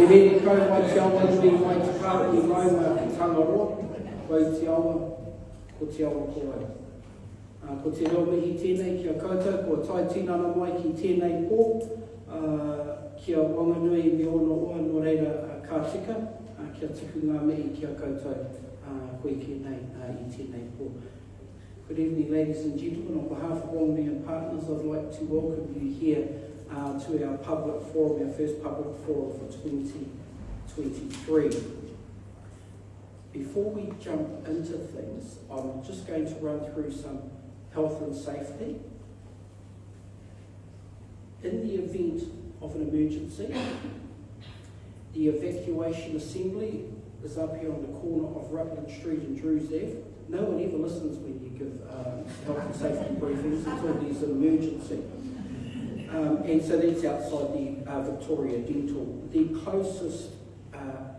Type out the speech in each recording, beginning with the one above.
E rere kau mai te awa nui mai te kāpuni mai mai ki Tangaroa, kau te awa, ko te awa koe. Ko te reo mihi tēnei kia koutou, ko tai tinana mai ki tēnei pō, kia Wanganui me ono oa no reira ka tika, kia tiku ngā mihi kia koutou, koe ki nei I tēnei pō. Good evening, ladies and gentlemen. On behalf of Wanganui and Partners, I'd like to welcome you here to our public forum, our first public forum for 2023. Before we jump into things, I'm just going to run through some health and safety. In the event of an emergency, the evacuation assembly is up here on the corner of Rutland Street and Drews Ave. No one ever listens when you give health and safety briefings until there's an emergency. And so that's outside the Victoria Dental. The closest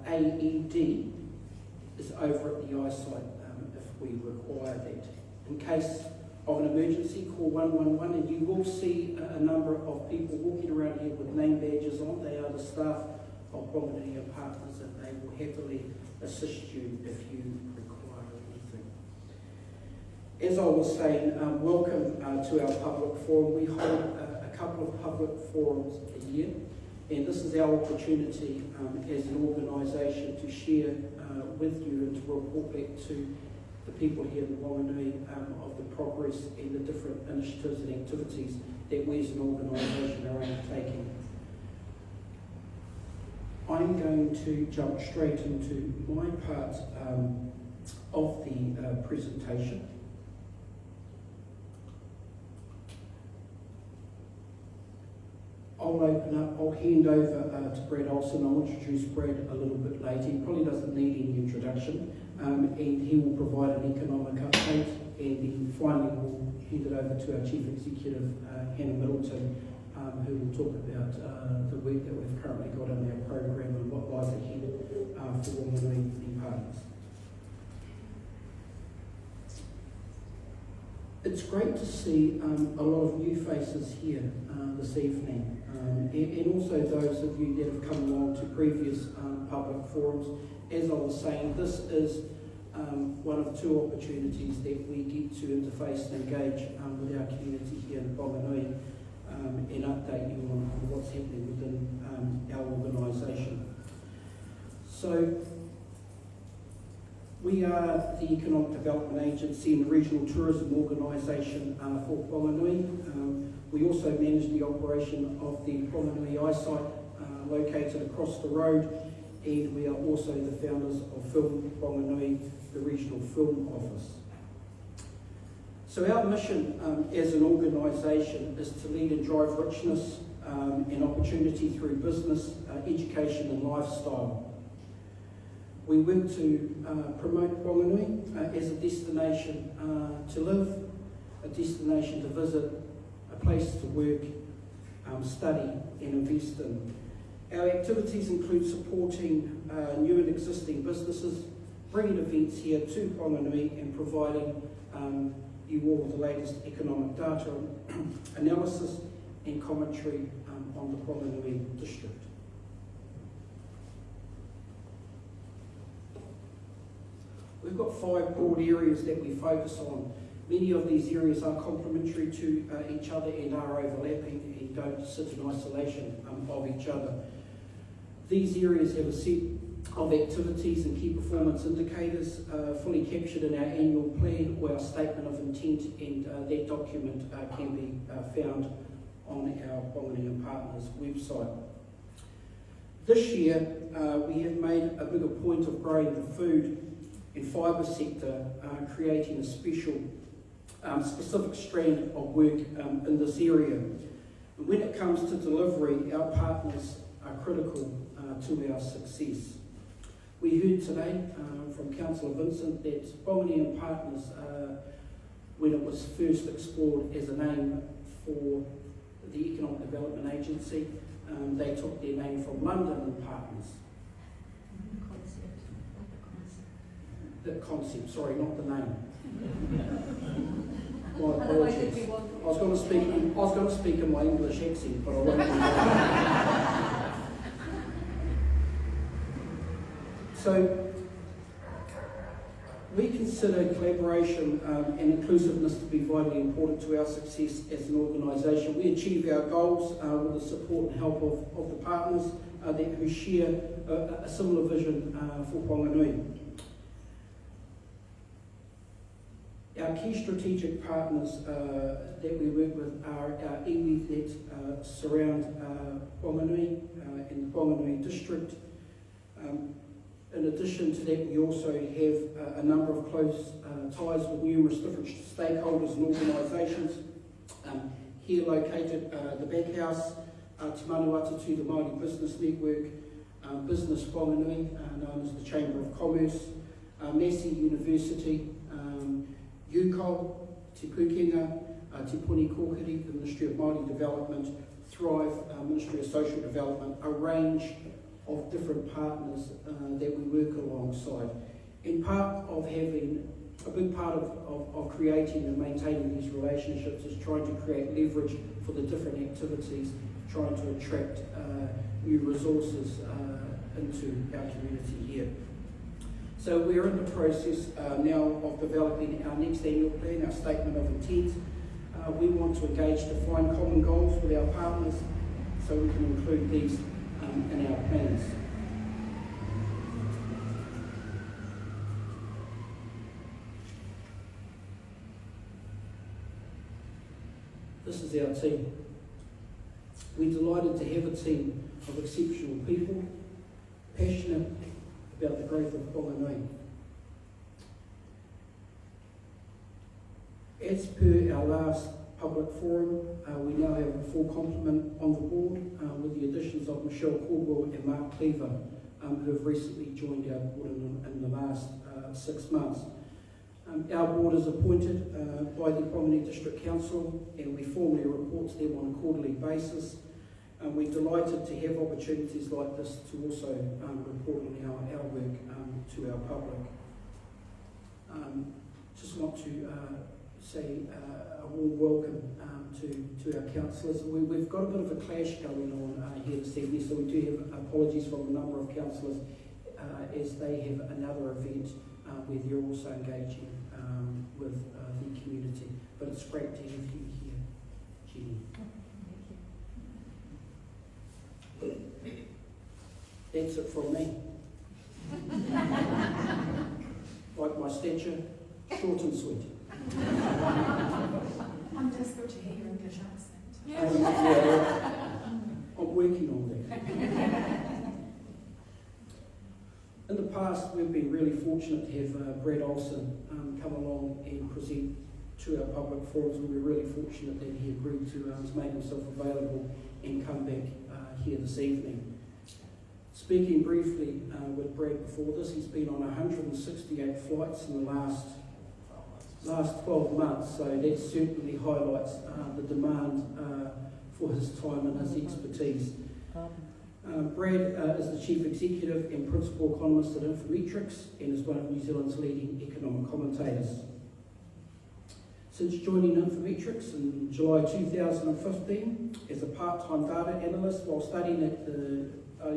AED is over at the eyesight if we require that. In case of an emergency, call 111 and you will see a number of people walking around here with name badges on. They are the staff of Wanganui and Partners and they will happily assist you if you require anything. As I was saying, welcome to our public forum. We hold a couple of public forums a year, and this is our opportunity as an organisation to share with you and to report back to the people here in Wanganui of the progress and the different initiatives and activities that we as an organisation are undertaking. I'm going to jump straight into my part of the presentation. I'll open up, I'll hand over to Brad Olsen. I'll introduce Brad a little bit later. He probably doesn't need any introduction, and he will provide an economic update, and then finally we'll hand it over to our Chief Executive, Hannah Middleton, who will talk about the work that we've currently got in our program and what lies ahead for Wanganui and Partners. It's great to see a lot of new faces here this evening, and also those of you that have come along to previous public forums. As I was saying, this is one of two opportunities that we get to interface and engage with our community here in Wanganui and update you on what's happening within our organisation. So, we are the Economic Development Agency and the Regional Tourism Organisation for Wanganui. We also manage the operation of the Wanganui Eyesight located across the road, and we are also the founders of Film Wanganui, the regional film office. So our mission as an organisation is to lead and drive richness and opportunity through business, education and lifestyle. We work to promote Wanganui as a destination to live, a destination to visit, a place to work, study and invest in. Our activities include supporting new and existing businesses, bringing events here to Wanganui and providing you all with the latest economic data, analysis and commentary on the Wanganui district. We've got 5 broad areas that we focus on. Many of these areas are complementary to each other and are overlapping and don't sit in isolation of each other. These areas have a set of activities and key performance indicators fully captured in our annual plan or our statement of intent, and that document can be found on our Wanganui and Partners website. This year we have made a bigger point of growing the food and fibre sector, creating a specific strand of work in this area. And when it comes to delivery, our partners are critical to our success. We heard today from Councillor Vincent that Wanganui and Partners, when it was first explored as a name for the Economic Development Agency, they took their name from London and Partners. The concept, sorry, not the name. My apologies. I was going to speak in my English accent, but I won't do that. So we consider collaboration and inclusiveness to be vitally important to our success as an organisation. We achieve our goals with the support and help of the partners who share a similar vision for Whanganui. Our key strategic partners that we work with are our iwi that surround Whanganui in the Whanganui district. In addition to that, we also have a number of close ties with numerous different stakeholders and organisations. Here located, the Backhouse, Te Manuatatu, the Māori Business Network, Business Whanganui, known as the Chamber of Commerce, Massey University, UCOL, Te Pukenga, Te Puni Kōkiri, the Ministry of Māori Development, Thrive, Ministry of Social Development, a range of different partners that we work alongside. In part of having, a big part of creating and maintaining these relationships is trying to create leverage for the different activities, trying to attract new resources into our community here. So we're in the process now of developing our next annual plan, our statement of intent. We want to engage to find common goals with our partners so we can include these in our plans. This is our team. We're delighted to have a team of exceptional people, passionate about the growth of Whanganui. As per our last public forum, we now have a full complement on the board with the additions of Michelle Caldwell and Mark Cleaver, who have recently joined our board in the last 6 months. Our board is appointed by the Whanganui District Council, and we formally report to them on a quarterly basis. We're delighted to have opportunities like this to also report on our work to our public. Just want to say a warm welcome to our councillors. We've got a bit of a clash going on here this evening, so we do have apologies from a number of councillors as they have another event where they're also engaging with the community. But it's great to have you here, Jenny. That's it from me. Like my stature, short and sweet. I'm just good to hear your English accent. Yeah, I'm working on that. In the past, we've been really fortunate to have Brad Olsen come along and present to our public forums, and we're really fortunate that he agreed to make himself available and come back here this evening. Speaking briefly with Brad before this, he's been on 168 flights in the last 12 months, so that certainly highlights the demand for his time and his expertise. Brad is the Chief Executive and Principal Economist at Infometrics and is one of New Zealand's leading economic commentators. Since joining Infometrics in July 2015 as a part-time data analyst while studying at the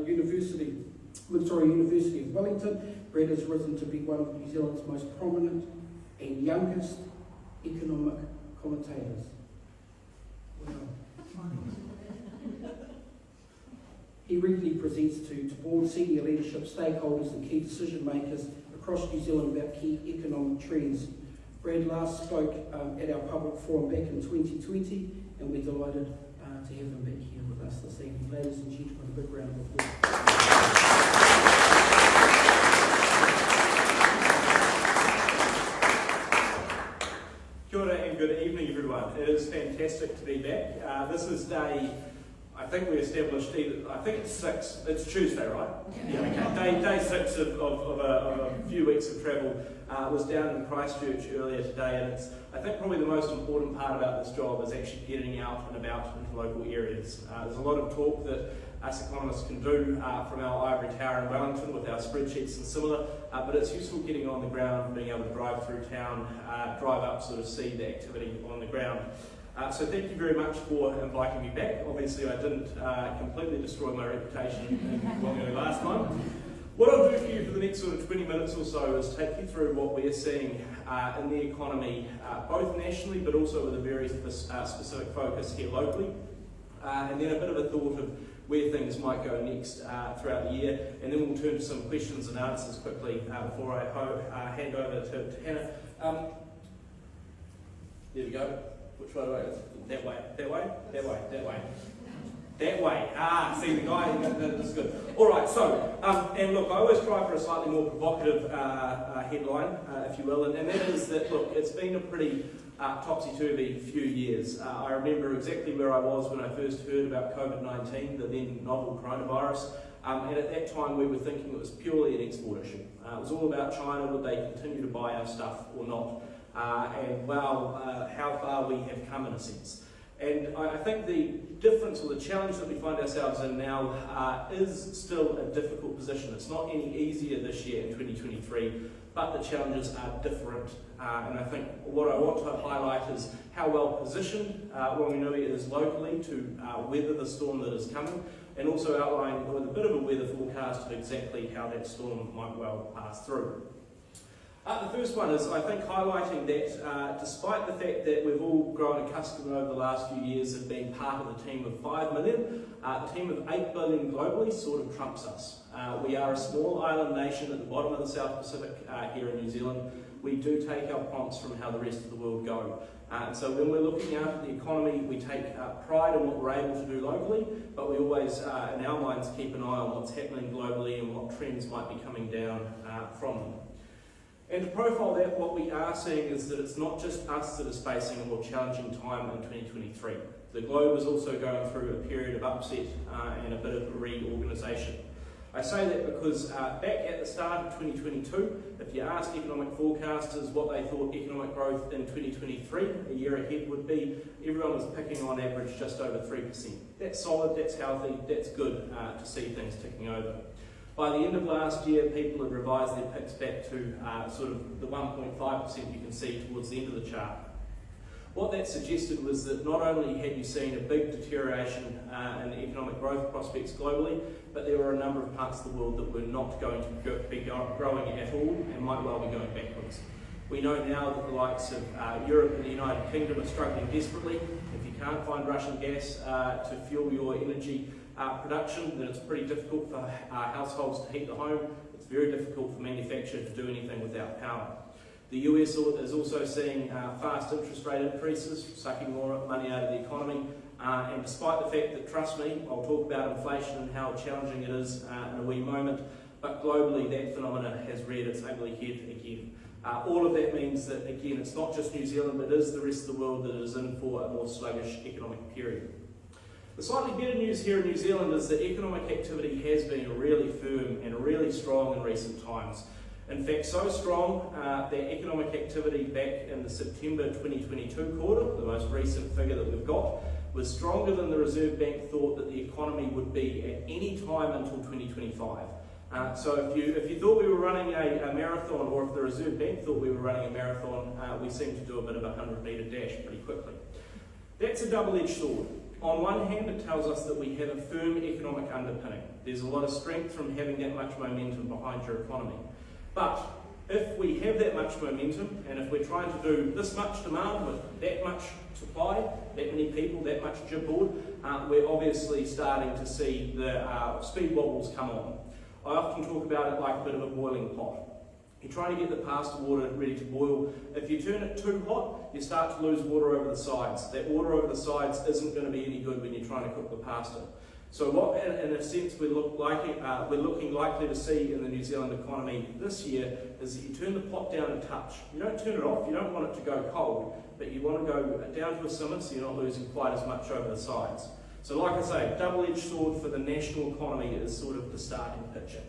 University of Wellington, Brad has risen to be one of New Zealand's most prominent and youngest economic commentators. Wow. He regularly presents to board, senior leadership, stakeholders and key decision makers across New Zealand about key economic trends. Brad last spoke at our public forum back in 2020, and we're delighted to have him back here with us this evening. Ladies and gentlemen, a big round of applause. Kia ora and good evening, everyone. It is fantastic to be back. This is day, I think we established, I think it's 6, it's Tuesday, right? Yeah, okay. Day 6 of a few weeks of travel. Was down in Christchurch earlier today, and it's, I think, probably the most important part about this job is actually getting out and about into local areas. There's a lot of talk that us economists can do from our ivory tower in Wellington with our spreadsheets and similar, but it's useful getting on the ground, being able to drive through town, drive up, sort of see the activity on the ground. So thank you very much for inviting me back. Obviously I didn't completely destroy my reputation in Whanganui last time. What I'll do for you for the next sort of 20 minutes or so is take you through what we're seeing in the economy, both nationally but also with a very specific focus here locally, and then a bit of a thought of where things might go next throughout the year, and then we'll turn to some questions and answers quickly before I hand over to Hannah. There we go. Which way do I go? That way, that way, that way, that way. That way. See the guy, that's good. All right, so, and look, I always try for a slightly more provocative headline, if you will, and that is that, look, it's been a pretty topsy-turvy few years. I remember exactly where I was when I first heard about COVID-19, the then novel coronavirus, and at that time we were thinking it was purely an export issue. It was all about China, would they continue to buy our stuff or not? And wow, how far we have come in a sense. And I think the difference or the challenge that we find ourselves in now is still a difficult position. It's not any easier this year in 2023, but the challenges are different. And I think what I want to highlight is how well positioned Whanganui is locally to weather the storm that is coming, and also outline with a bit of a weather forecast of exactly how that storm might well pass through. The first one is, I think, highlighting that despite the fact that we've all grown accustomed over the last few years of being part of the team of 5 million, the team of 8 billion globally sort of trumps us. We are a small island nation at the bottom of the South Pacific here in New Zealand. We do take our prompts from how the rest of the world go. So when we're looking out at the economy, we take pride in what we're able to do locally, but we always, in our minds, keep an eye on what's happening globally and what trends might be coming down from them. And to profile that, what we are seeing is that it's not just us that is facing a more challenging time in 2023. The globe is also going through a period of upset and a bit of reorganisation. I say that because back at the start of 2022, if you asked economic forecasters what they thought economic growth in 2023, a year ahead, would be, everyone was picking on average just over 3%. That's solid, that's healthy, that's good to see things ticking over. By the end of last year, people had revised their picks back to sort of the 1.5% you can see towards the end of the chart. What that suggested was that not only had you seen a big deterioration in economic growth prospects globally, but there were a number of parts of the world that were not going to be growing at all and might well be going backwards. We know now that the likes of Europe and the United Kingdom are struggling desperately. If you can't find Russian gas to fuel your energy production, then it's pretty difficult for households to heat the home. It's very difficult for manufacturers to do anything without power. The US is also seeing fast interest rate increases, sucking more money out of the economy. And despite the fact that, trust me, I'll talk about inflation and how challenging it is in a wee moment, but globally that phenomenon has reared its ugly head again. All of that means that, again, it's not just New Zealand, it is the rest of the world that is in for a more sluggish economic period. The slightly better news here in New Zealand is that economic activity has been really firm and really strong in recent times. In fact, so strong that economic activity back in the September 2022 quarter, the most recent figure that we've got, was stronger than the Reserve Bank thought that the economy would be at any time until 2025. So if you thought we were running a marathon, or if the Reserve Bank thought we were running a marathon, we seem to do a bit of a 100-metre dash pretty quickly. That's a double-edged sword. On one hand, it tells us that we have a firm economic underpinning. There's a lot of strength from having that much momentum behind your economy. But if we have that much momentum, and if we're trying to do this much demand with that much supply, that many people, that much jibboard, we're obviously starting to see the speed wobbles come on. I often talk about it like a bit of a boiling pot. You're trying to get the pasta water ready to boil. If you turn it too hot, you start to lose water over the sides. That water over the sides isn't going to be any good when you're trying to cook the pasta. So what, in a sense, we're looking likely to see in the New Zealand economy this year is that you turn the pot down a touch. You don't turn it off, you don't want it to go cold, but you want to go down to a simmer so you're not losing quite as much over the sides. So like I say, double-edged sword for the national economy is sort of the starting picture.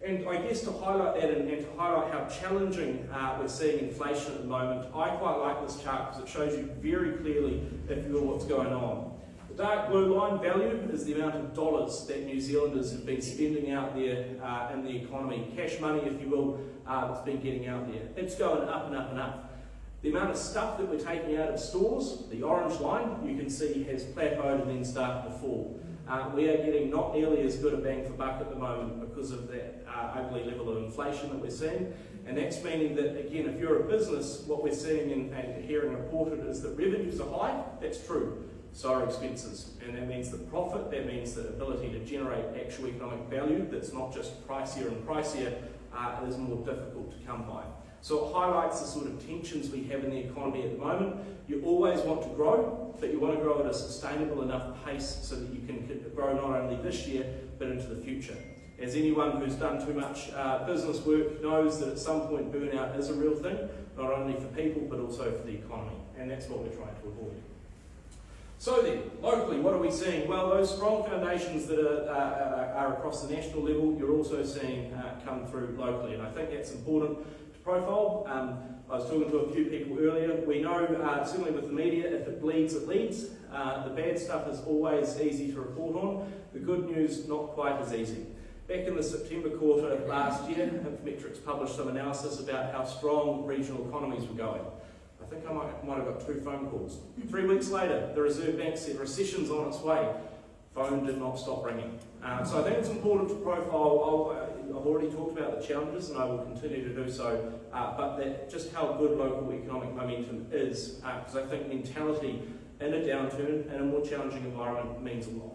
And I guess to highlight that and to highlight how challenging we're seeing inflation at the moment, I quite like this chart because it shows you very clearly, if you will, what's going on. The dark blue line value is the amount of dollars that New Zealanders have been spending out there in the economy, cash money, if you will, that's been getting out there. It's going up and up and up. The amount of stuff that we're taking out of stores, the orange line, you can see has plateaued and then started to fall. we are getting not nearly as good a bang for buck at the moment because of that ugly level of inflation that we're seeing. And that's meaning that, again, if you're a business, what we're seeing and hearing reported is that revenues are high. That's true. So are expenses. And that means that profit, that means the ability to generate actual economic value that's not just pricier and pricier, is more difficult to come by. So it highlights the sort of tensions we have in the economy at the moment. You always want to grow, but you want to grow at a sustainable enough pace so that you can grow not only this year, but into the future. As anyone who's done too much business work knows that at some point burnout is a real thing, not only for people, but also for the economy. And that's what we're trying to avoid. So then, locally, what are we seeing? Well, those strong foundations that are across the national level, you're also seeing come through locally. And I think that's important to profile. I was talking to a few people earlier. We know, certainly with the media, if it bleeds, it leads. The bad stuff is always easy to report on. The good news, not quite as easy. Back in the September quarter last year, Infometrics published some analysis about how strong regional economies were going. I think I might have got 2 phone calls. 3 weeks later, the Reserve Bank said recession's on its way. Phone did not stop ringing. So I think it's important to profile. I've already talked about the challenges, and I will continue to do so, but that just how good local economic momentum is, because I think mentality in a downturn, in a more challenging environment, means a lot.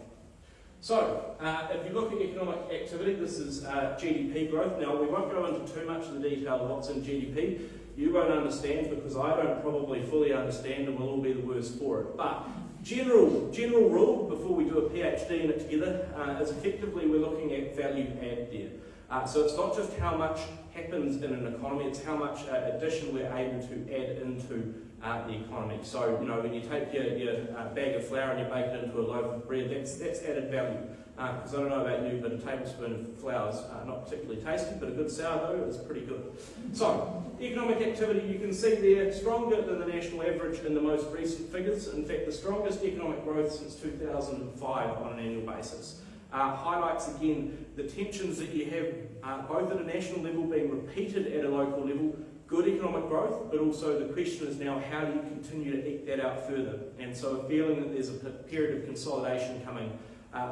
So, if you look at economic activity, this is GDP growth. Now, we won't go into too much of the detail of what's in GDP. You won't understand because I don't probably fully understand, and we'll all be the worse for it. But general rule, before we do a PhD in it together, is effectively we're looking at value add there. So it's not just how much happens in an economy, it's how much addition we're able to add into the economy. So, you know, when you take your bag of flour and you bake it into a loaf of bread, that's added value. Because I don't know about you, but a tablespoon of flour is not particularly tasty, but a good sourdough is pretty good. So, economic activity, you can see there, stronger than the national average in the most recent figures. In fact, the strongest economic growth since 2005 on an annual basis. Highlights again the tensions that you have both at a national level being repeated at a local level. Good economic growth, but also the question is now how do you continue to eke that out further? And so a feeling that there's a period of consolidation coming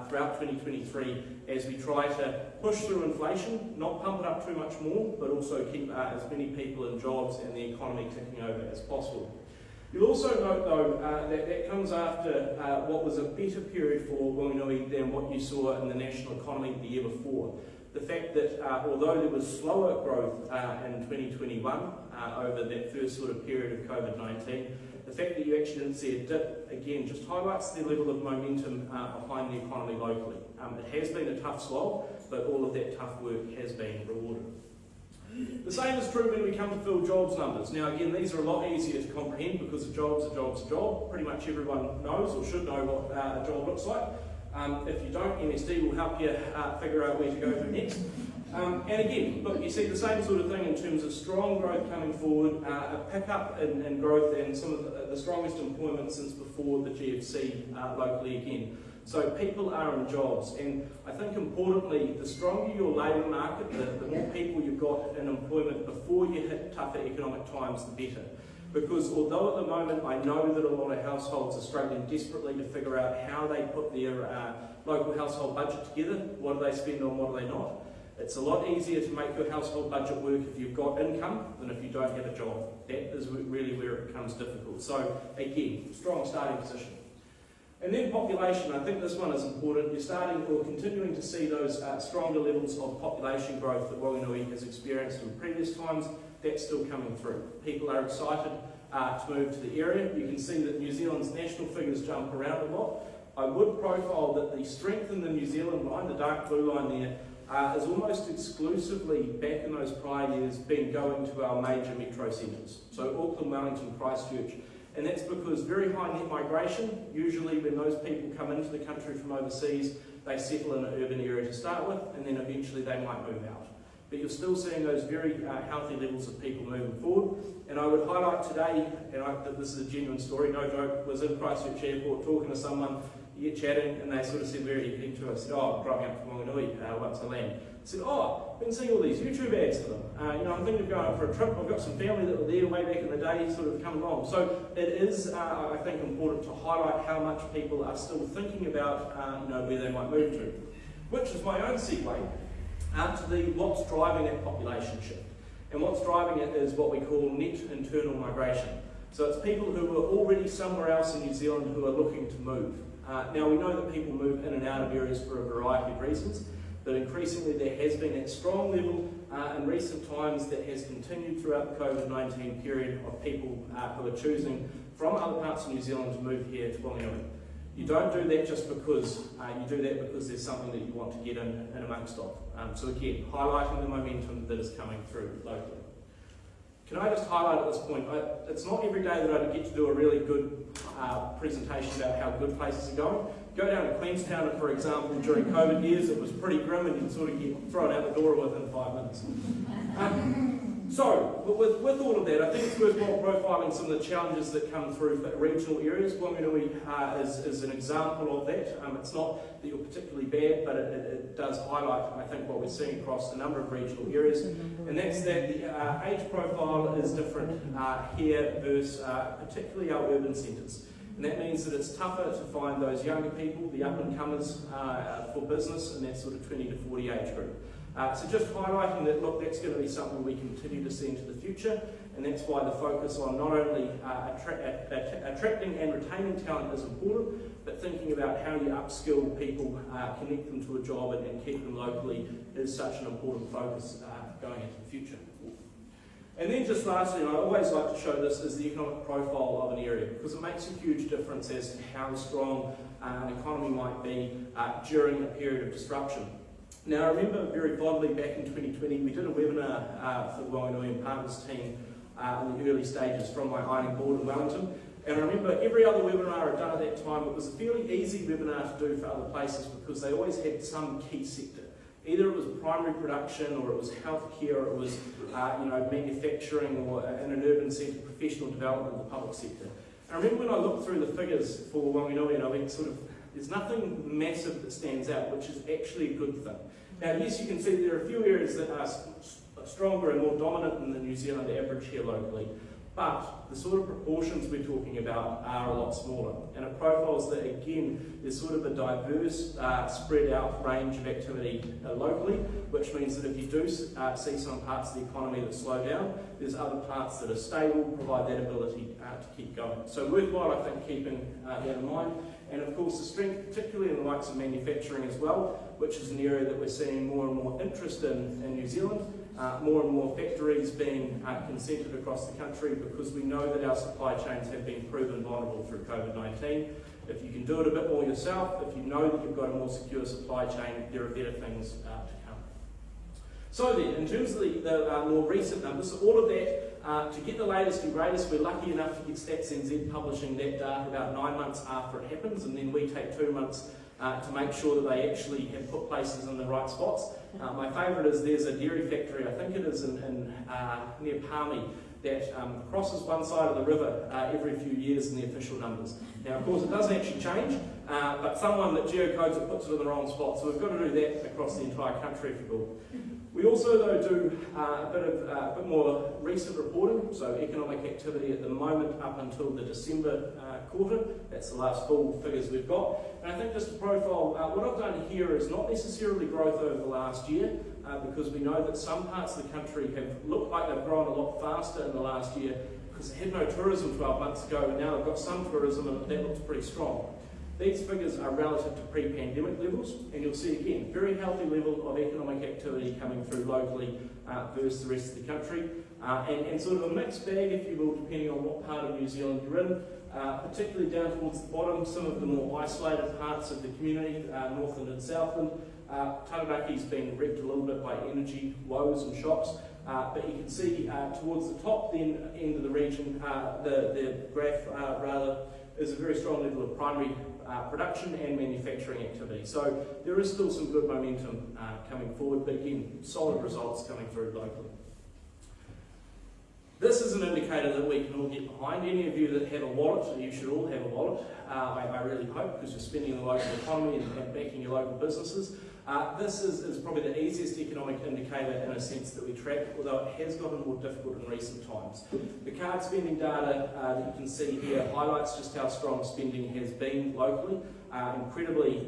throughout 2023 as we try to push through inflation, not pump it up too much more, but also keep as many people in jobs and the economy ticking over as possible. You'll also note though that comes after what was a better period for Whanganui than what you saw in the national economy the year before. The fact that although there was slower growth in 2021 over that first sort of period of COVID-19, the fact that you actually didn't see a dip, again, just highlights the level of momentum behind the economy locally. It has been a tough slog, but all of that tough work has been rewarded. The same is true when we come to fill jobs numbers. Now again, these are a lot easier to comprehend because a job's a job's a job. Pretty much everyone knows or should know what a job looks like. If you don't, MSD will help you figure out where to go to next. And again, look, you see the same sort of thing in terms of strong growth coming forward, a pickup in growth and some of the strongest employment since before the GFC locally again. So people are in jobs, and I think importantly, the stronger your labour market, the more people you've got in employment before you hit tougher economic times, the better. Because although at the moment I know that a lot of households are struggling desperately to figure out how they put their local household budget together, what do they spend on, what do they not, it's a lot easier to make your household budget work if you've got income than if you don't have a job. That is really where it becomes difficult. So again, strong starting position. And then population, I think this one is important. You're starting or continuing to see those stronger levels of population growth that Whanganui has experienced in previous times. That's still coming through. People are excited to move to the area. You can see that New Zealand's national figures jump around a lot. I would profile that the strength in the New Zealand line, the dark blue line there, is almost exclusively back in those prior years been going to our major metro centres. So Auckland, Wellington, Christchurch. And that's because very high net migration, usually when those people come into the country from overseas, they settle in an urban area to start with, and then eventually they might move out. But you're still seeing those very healthy levels of people moving forward. And I would highlight today, and this is a genuine story, no joke, was in Christchurch Airport talking to someone. you get chatting, and they sort of said very into us, said, oh, I'm driving up to Wanganui, once I land. I said, oh, I've been seeing all these YouTube ads for them. I'm thinking of going up for a trip. I've got some family that were there way back in the day, sort of come along. So it is, I think, important to highlight how much people are still thinking about, where they might move to. Which is my own segue to what's driving that population shift. And what's driving it is what we call net internal migration. So it's people who are already somewhere else in New Zealand who are looking to move. Now we know that people move in and out of areas for a variety of reasons, but increasingly there has been that strong level in recent times that has continued throughout the COVID-19 period of people who are choosing from other parts of New Zealand to move here to Wanganui. You don't do that just because, you do that because there's something that you want to get in amongst of. So again, highlighting the momentum that is coming through locally. Can I just highlight at this point, it's not every day that I get to do a really good presentation about how good places are going. Go down to Queenstown, for example, during COVID years, it was pretty grim and you'd sort of get thrown out the door within 5 minutes. So, with all of that, I think it's worthwhile profiling some of the challenges that come through for regional areas. Wanganui is an example of that. It's not that you're particularly bad, but it does highlight, I think, what we're seeing across a number of regional areas. And that's that the age profile is different here versus particularly our urban centres. And that means that it's tougher to find those younger people, the up-and-comers for business in that sort of 20 to 40 age group. So just highlighting that, look, that's going to be something we continue to see into the future, and that's why the focus on not only attracting and retaining talent is important, but thinking about how you upskill people, connect them to a job and keep them locally is such an important focus going into the future. And then just lastly, and I always like to show this, is the economic profile of an area, because it makes a huge difference as to how strong an economy might be during a period of disruption. Now, I remember very fondly back in 2020, we did a webinar for the Wanganui and Partners team in the early stages from my ironing board in Wellington. And I remember every other webinar I'd done at that time, it was a fairly easy webinar to do for other places because they always had some key sector. Either it was primary production, or it was healthcare, or it was manufacturing, or in an urban centre, professional development in the public sector. And I remember when I looked through the figures for Wanganui, and I went there's nothing massive that stands out, which is actually a good thing. Now, yes, you can see there are a few areas that are stronger and more dominant than the New Zealand average here locally, but the sort of proportions we're talking about are a lot smaller. And it profiles that, again, there's sort of a diverse, spread out range of activity locally, which means that if you do see some parts of the economy that slow down, there's other parts that are stable, provide that ability to keep going. So worthwhile, I think, keeping that in mind. And of course the strength, particularly in the likes of manufacturing as well, which is an area that we're seeing more and more interest in New Zealand, more and more factories being concentrated across the country, because we know that our supply chains have been proven vulnerable through COVID-19. If you can do it a bit more yourself, if you know that you've got a more secure supply chain, there are better things to come. So then, in terms of the more recent numbers, all of that, to get the latest and greatest, we're lucky enough to get Stats NZ publishing that data about 9 months after it happens, and then we take 2 months to make sure that they actually have put places in the right spots. My favourite is there's a dairy factory, I think it is in near Palmy, that crosses one side of the river every few years in the official numbers. Now, of course, it doesn't actually change, but someone that geocodes it puts it in the wrong spot, so we've got to do that across the entire country if you will. We also, though, do a bit more recent reporting, so economic activity at the moment up until the December quarter. That's the last full figures we've got. And I think just to profile, what I've done here is not necessarily growth over the last year, because we know that some parts of the country have looked like they've grown a lot faster in the last year because they had no tourism 12 months ago, and now they've got some tourism and that looks pretty strong. These figures are relative to pre-pandemic levels, and you'll see again, very healthy level of economic activity coming through locally versus the rest of the country, and sort of a mixed bag, if you will, depending on what part of New Zealand you're in, particularly down towards the bottom, some of the more isolated parts of the community, Northland and Southland. Taraki's been wrecked a little bit by energy woes and shocks, but you can see towards the top then end of the region, the graph rather, is a very strong level of primary production and manufacturing activity. So there is still some good momentum coming forward, but again, solid results coming through locally. This is an indicator that we can all get behind. Any of you that have a wallet, you should all have a wallet, I really hope, because you're spending in the local economy and backing your local businesses. This is probably the easiest economic indicator in a sense that we track, although it has gotten more difficult in recent times. The card spending data that you can see here highlights just how strong spending has been locally. Incredibly,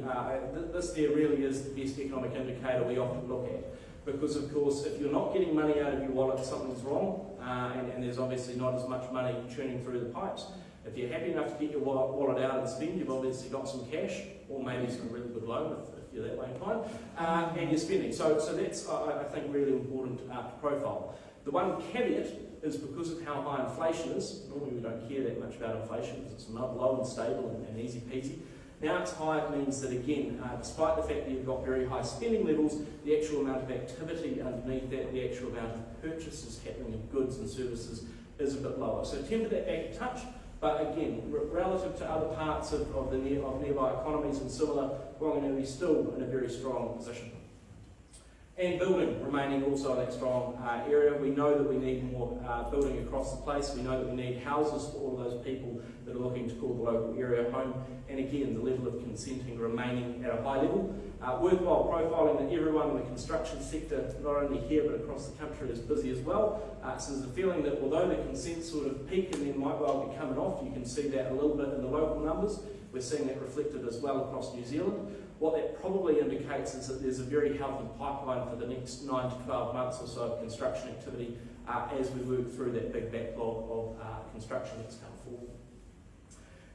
this there really is the best economic indicator we often look at. Because of course, if you're not getting money out of your wallet, something's wrong, and there's obviously not as much money churning through the pipes. If you're happy enough to get your wallet out and spend, you've obviously got some cash, or maybe some really good loan if you're that way inclined, and you're spending. So that's, I think, really important to profile. The one caveat is because of how high inflation is. Normally we don't care that much about inflation because it's low and stable and easy peasy. Now it's high, it means that again, despite the fact that you've got very high spending levels, the actual amount of activity underneath that, the actual amount of purchases happening of goods and services is a bit lower. So temper that back a touch, but again, relative to other parts of nearby economies and similar, Whanganui is still in a very strong position. And building remaining also that strong area. We know that we need more building across the place. We know that we need houses for all of those people that are looking to call the local area home. And again, the level of consenting remaining at a high level. Worthwhile profiling that everyone in the construction sector, not only here but across the country, is busy as well. So there's a feeling that although the consent sort of peak and then might well be coming off, you can see that a little bit in the local numbers. We're seeing that reflected as well across New Zealand. What that probably indicates is that there's a very healthy pipeline for the next 9 to 12 months or so of construction activity as we work through that big backlog of construction that's come forward.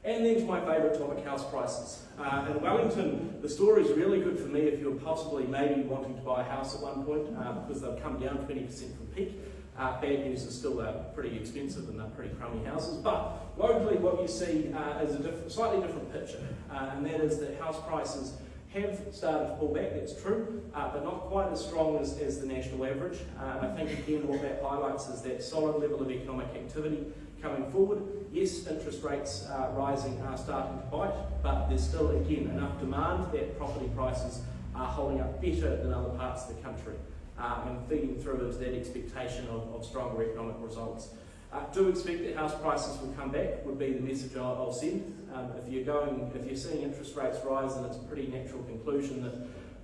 And then to my favourite topic, house prices. In Wellington, the story is really good for me if you're possibly maybe wanting to buy a house at one point because they've come down 20% from peak. Bad news is still pretty expensive and they're pretty crummy houses, but locally what you see is a slightly different picture, and that is that house prices have started to pull back, that's true, but not quite as strong as the national average. I think again what that highlights is that solid level of economic activity coming forward. Yes, interest rates rising are starting to bite, but there's still again enough demand that property prices are holding up better than other parts of the country. And feeding through into that expectation of stronger economic results. Do expect that house prices will come back, would be the message I'll send. If you're seeing interest rates rise, then it's a pretty natural conclusion that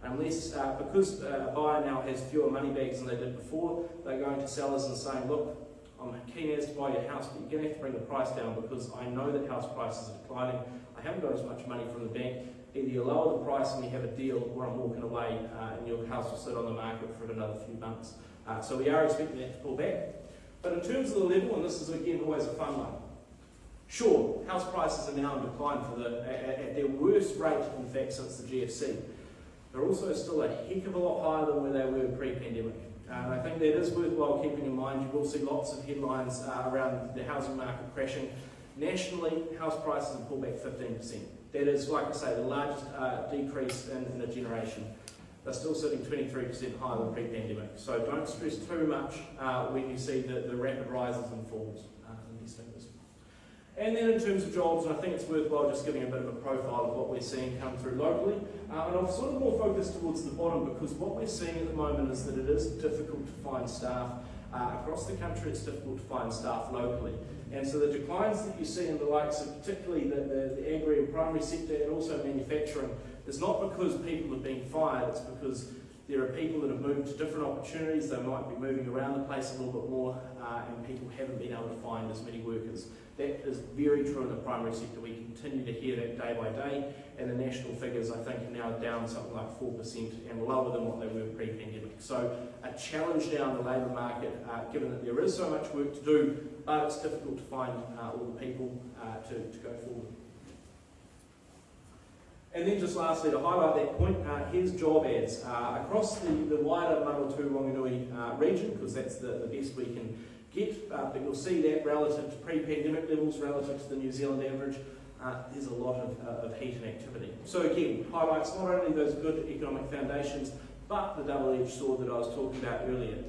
unless, because a buyer now has fewer money bags than they did before, they're going to sellers and saying, look, I'm keen as to buy your house, but you're going to have to bring the price down because I know that house prices are declining. I haven't got as much money from the bank. Either you lower the price and you have a deal, or I'm walking away and your house will sit on the market for another few months. So we are expecting that to pull back. But in terms of the level, and this is again always a fun one, sure, house prices are now in decline at their worst rate, in fact, since the GFC. They're also still a heck of a lot higher than where they were pre-pandemic. I think that is worthwhile keeping in mind. You will see lots of headlines around the housing market crashing. Nationally, house prices have pulled back 15%. That is, like I say, the largest decrease in a generation. They're still sitting 23% higher than pre-pandemic. So don't stress too much when you see the rapid rises and falls in these figures. And then in terms of jobs, I think it's worthwhile just giving a bit of a profile of what we're seeing come through locally. And I'm sort of more focused towards the bottom because what we're seeing at the moment is that it is difficult to find staff. Across the country, it's difficult to find staff locally. And so the declines that you see in the likes of particularly the agri and primary sector and also manufacturing is not because people have been fired, it's because there are people that have moved to different opportunities. They might be moving around the place a little bit more and people haven't been able to find as many workers. That is very true in the primary sector. We continue to hear that day by day, and the national figures I think are now down something like 4% and lower than what they were pre-pandemic. So a challenge down the labour market, given that there is so much work to do, but it's difficult to find all the people to go forward. And then just lastly, to highlight that point, here's job ads across the wider Manawatu Whanganui region, because that's the best we can get, but you'll see that relative to pre-pandemic levels, relative to the New Zealand average, there's a lot of heat and activity. So again, highlights not only those good economic foundations, but the double-edged sword that I was talking about earlier.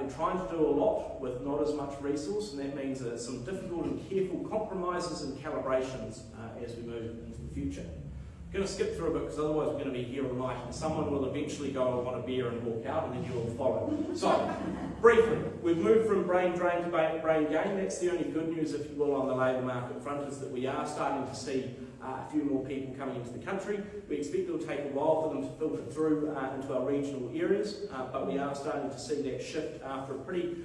You're trying to do a lot with not as much resource, and that means that some difficult and careful compromises and calibrations as we move into the future. I'm going to skip through a bit because otherwise we're going to be here all night and someone will eventually go and want a beer and walk out and then you'll follow. So, briefly, we've moved from brain drain to brain gain. That's the only good news, if you will, on the labour market front, is that we are starting to see a few more people coming into the country. We expect it will take a while for them to filter through into our regional areas, but we are starting to see that shift after a pretty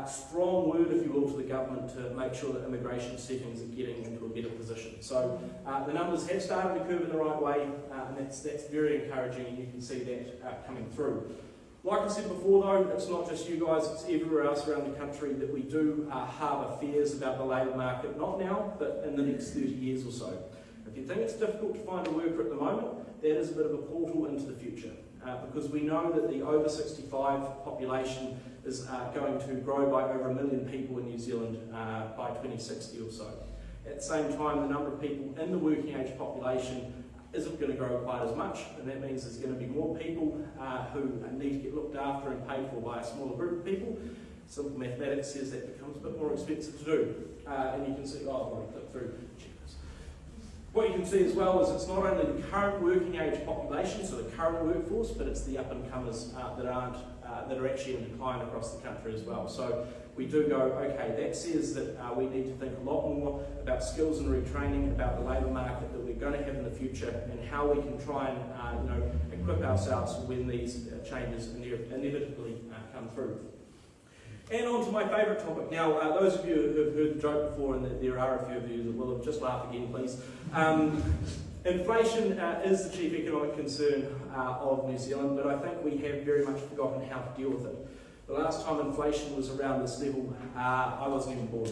strong word, if you will, to the government to make sure that immigration settings are getting into a better position. So the numbers have started to curve in the right way, and that's very encouraging, and you can see that coming through. Like I said before though, it's not just you guys, it's everywhere else around the country that we do harbour fears about the labour market, not now, but in the next 30 years or so. If you think it's difficult to find a worker at the moment, that is a bit of a portal into the future, because we know that the over 65 population is going to grow by over 1 million people in New Zealand by 2060 or so. At the same time, the number of people in the working age population isn't going to grow quite as much, and that means there's going to be more people who need to get looked after and paid for by a smaller group of people. Simple mathematics says that becomes a bit more expensive to do. And you can see, I've already clicked through. What you can see as well is it's not only the current working age population, so the current workforce, but it's the up-and-comers that are actually in decline across the country as well. So we do go, okay, that says that we need to think a lot more about skills and retraining, about the labour market that we're going to have in the future, and how we can try and equip ourselves when these changes inevitably come through. And on to my favourite topic. Now, those of you who have heard the joke before, and there are a few of you that will have, just laugh again, please. Inflation is the chief economic concern of New Zealand, but I think we have very much forgotten how to deal with it. The last time inflation was around this level, I wasn't even born.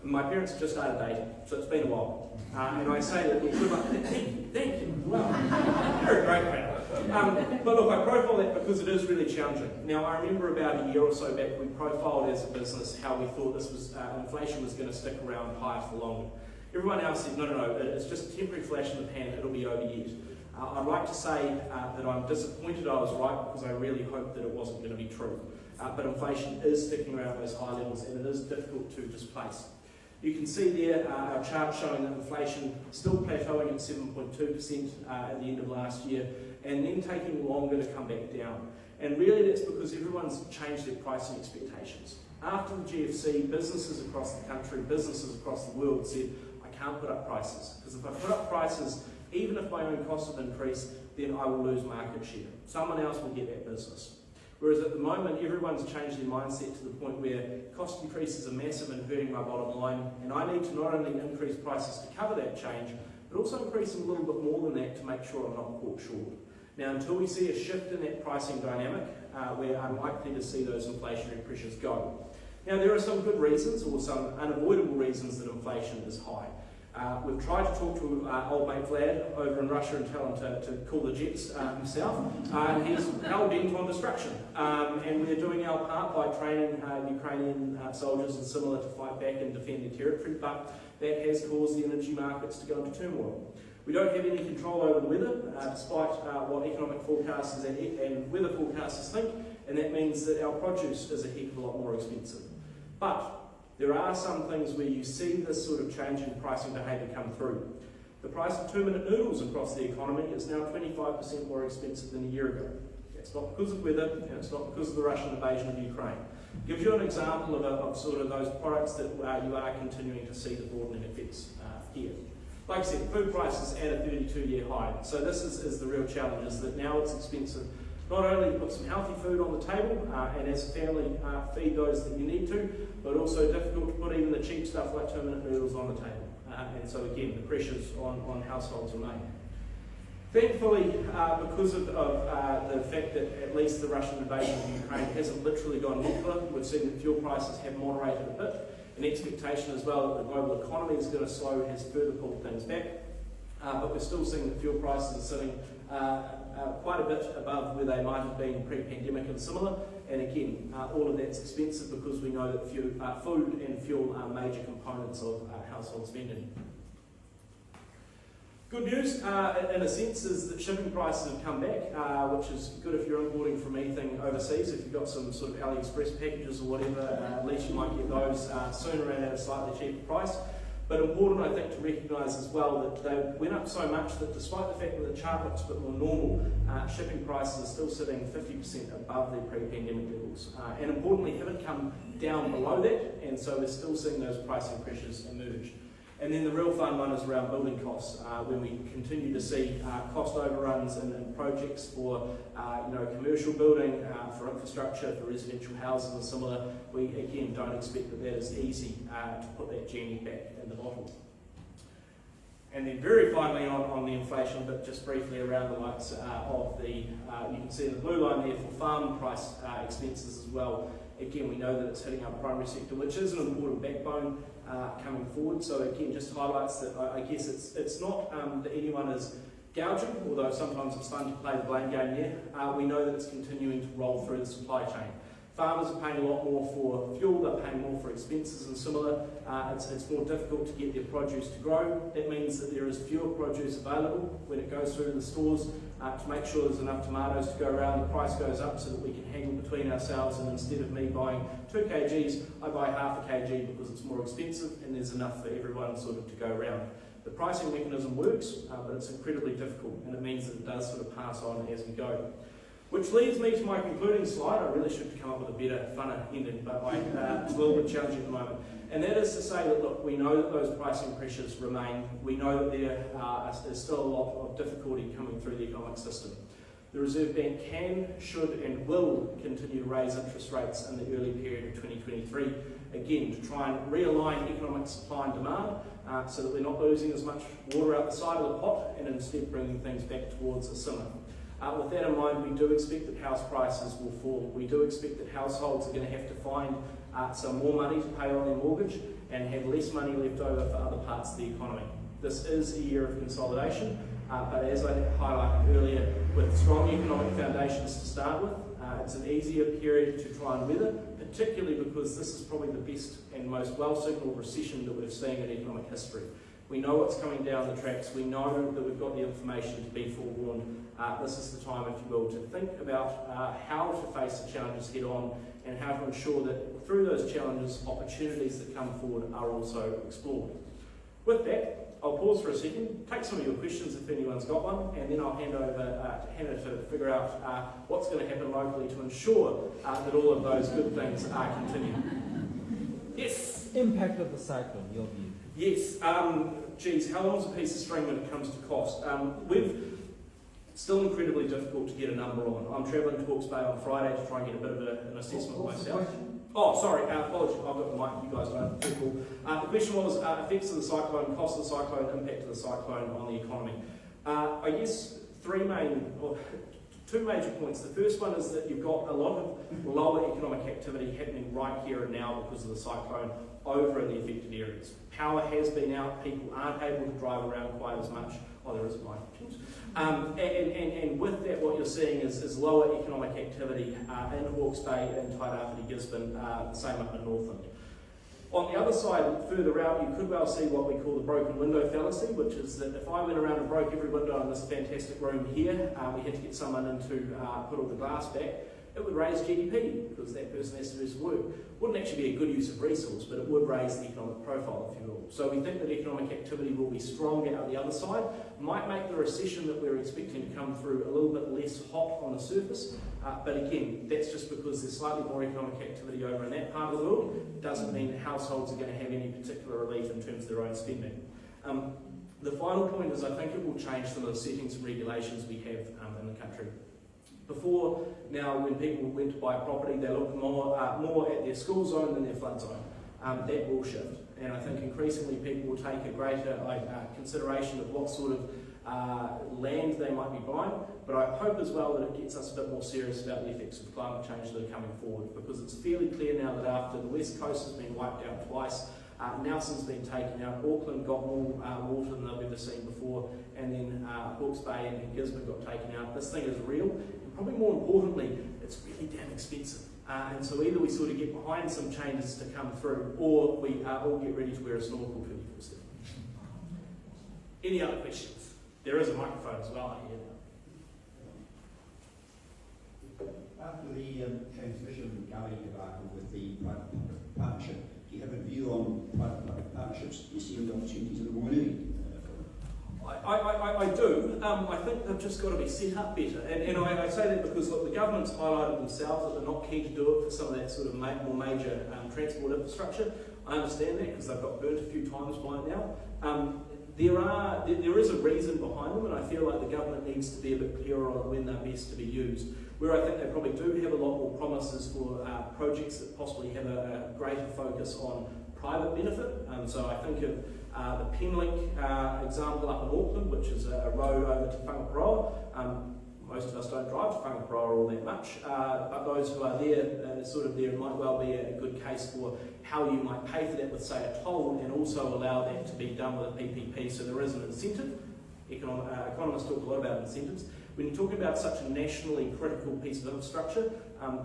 My parents have just started dating, so it's been a while. And I say that, thank you, wow, you're a great man. But look, I profile that because it is really challenging. Now, I remember about a year or so back, we profiled as a business how we thought this was inflation was going to stick around higher for longer. Everyone else said, no, it's just a temporary flash in the pan, it'll be over yet. I'd like to say that I'm disappointed I was right, because I really hoped that it wasn't going to be true. But inflation is sticking around those high levels, and it is difficult to displace. You can see there our chart showing that inflation still plateauing at 7.2% at the end of last year, and then taking longer to come back down. And really that's because everyone's changed their pricing expectations. After the GFC, businesses across the country, businesses across the world said, I can't put up prices, because if I put up prices, even if my own costs have increased, then I will lose market share. Someone else will get that business. Whereas at the moment, everyone's changed their mindset to the point where cost increases are massive and hurting my bottom line, and I need to not only increase prices to cover that change, but also increase them a little bit more than that to make sure I'm not caught short. Now, until we see a shift in that pricing dynamic, we're unlikely to see those inflationary pressures go. Now, there are some good reasons, or some unavoidable reasons, that inflation is high. We've tried to talk to old mate Vlad over in Russia and tell him to call the jets himself, and he's hell bent on destruction. And we're doing our part by training Ukrainian soldiers and similar to fight back and defend their territory, but that has caused the energy markets to go into turmoil. We don't have any control over the weather, despite what economic forecasters and weather forecasters think, and that means that our produce is a heck of a lot more expensive. But there are some things where you see this sort of change in pricing behaviour come through. The price of 2-minute noodles across the economy is now 25% more expensive than a year ago. It's not because of weather, and it's not because of the Russian invasion of Ukraine. Gives you an example of sort of those products that you are continuing to see the broadening effects here. Like I said, food prices at a 32-year high. So this is the real challenge, is that now it's expensive not only to put some healthy food on the table and as a family feed those that you need to, but also difficult to put even the cheap stuff like 2-minute noodles on the table. And so again, the pressures on households are made. Thankfully, because of the fact that at least the Russian invasion of Ukraine hasn't literally gone nuclear, we've seen that fuel prices have moderated a bit. An expectation as well that the global economy is going to slow has further pulled things back. But we're still seeing that fuel prices are sitting quite a bit above where they might have been pre-pandemic and similar. And again, all of that's expensive because we know that food and fuel are major components of household spending. Good news, in a sense, is that shipping prices have come back, which is good if you're importing from anything overseas. If you've got some sort of AliExpress packages or whatever, at least you might get those sooner and at a slightly cheaper price. But important, I think, to recognise as well that they went up so much that despite the fact that the chart looks a bit more normal, shipping prices are still sitting 50% above their pre-pandemic levels. And importantly, haven't come down below that, and so we're still seeing those pricing pressures emerge. And then the real fun one is around building costs, when we continue to see cost overruns in projects for commercial building, for infrastructure, for residential housing and similar. We again don't expect that is easy to put that genie back in the bottle. And then very finally on the inflation, but just briefly around the likes of the, you can see the blue line there for farm price expenses as well. Again, we know that it's hitting our primary sector, which is an important backbone coming forward. So again, just highlights that I guess it's not that anyone is gouging, although sometimes it's fun to play the blame game there. We know that it's continuing to roll through the supply chain. Farmers are paying a lot more for fuel, they're paying more for expenses and similar. It's more difficult to get their produce to grow. That means that there is fewer produce available when it goes through the stores. To make sure there's enough tomatoes to go around, the price goes up so that we can haggle between ourselves, and instead of me buying 2 kgs, I buy half a kg because it's more expensive and there's enough for everyone sort of to go around. The pricing mechanism works, but it's incredibly difficult, and it means that it does sort of pass on as we go. Which leads me to my concluding slide. I really should have come up with a better, funner ending, but it's a little bit challenging at the moment. And that is to say that, look, we know that those pricing pressures remain. We know that there's still a lot of difficulty coming through the economic system. The Reserve Bank can, should and will continue to raise interest rates in the early period of 2023, again, to try and realign economic supply and demand so that we're not losing as much water out the side of the pot and instead bringing things back towards a simmer. With that in mind, we do expect that house prices will fall. We do expect that households are going to have to find some more money to pay on their mortgage and have less money left over for other parts of the economy. This is a year of consolidation, but as I highlighted earlier, with strong economic foundations to start with, it's an easier period to try and weather, particularly because this is probably the best and most well-signalled recession that we've seen in economic history. We know what's coming down the tracks. We know that we've got the information to be forewarned. This is the time, if you will, to think about how to face the challenges head on and how to ensure that through those challenges, opportunities that come forward are also explored. With that, I'll pause for a second, take some of your questions if anyone's got one, and then I'll hand over to Hannah to figure out what's going to happen locally to ensure that all of those good things are continued. Yes? Impact of the cyclone, your view? Yes. Geez, how long is a piece of string when it comes to cost? Still incredibly difficult to get a number on. I'm travelling to Hawke's Bay on Friday to try and get a bit of an assessment myself. Oh, sorry, apologies, I've got the mic, you guys don't. Very cool. The question was effects of the cyclone, cost of the cyclone, impact of the cyclone on the economy. I guess two major points. The first one is that you've got a lot of lower economic activity happening right here and now because of the cyclone over in the affected areas. Power has been out, people aren't able to drive around quite as much. Oh, there is a mic. And with that, what you're seeing is lower economic activity in Hawke's Bay and Tairāwhiti, Gisborne, the same up in Northland. On the other side, further out, you could well see what we call the broken window fallacy, which is that if I went around and broke every window in this fantastic room here, we had to get someone in to put all the glass back, it would raise GDP because that person has to do some work. Wouldn't actually be a good use of resource, but it would raise the economic profile, if you will. So we think that economic activity will be stronger out the other side, might make the recession that we're expecting to come through a little bit less hot on the surface, but again, that's just because there's slightly more economic activity over in that part of the world. It doesn't mean that households are going to have any particular relief in terms of their own spending. The final point is I think it will change some of the settings and regulations we have in the country. Before, now, when people went to buy property, they looked more at their school zone than their flood zone. That will shift, and I think increasingly people will take a greater consideration of what sort of land they might be buying, but I hope as well that it gets us a bit more serious about the effects of climate change that are coming forward, because it's fairly clear now that after the West Coast has been wiped out twice, Nelson's been taken out, Auckland got more water than they've ever seen before, and then Hawke's Bay and Gisborne got taken out. This thing is real, and probably more importantly, it's really damn expensive. And so either we sort of get behind some changes to come through, or we all get ready to wear a snorkel 24/7. Any other questions? There is a microphone as well here. After the transmission gully debacle with the private partnership, do Do you have a view on private-public partnerships? Do you see any opportunities in the Waitangi? I do. I think they've just got to be set up better. And I say that because, look, the government's highlighted themselves that they're not keen to do it for some of that sort of more major transport infrastructure. I understand that because they've got burnt a few times by it now. There is a reason behind them, and I feel like the government needs to be a bit clearer on when they're best to be used. Where I think they probably do have a lot more promises for projects that possibly have a greater focus on private benefit. So I think of the Penlink example up in Auckland, which is a road over to Whangaparaoa. Most of us don't drive to Whangaparaoa all that much, but those who are there, there might well be a good case for how you might pay for that with, say, a toll, and also allow that to be done with a PPP, so there is an incentive. Economists talk a lot about incentives. When you're talking about such a nationally critical piece of infrastructure,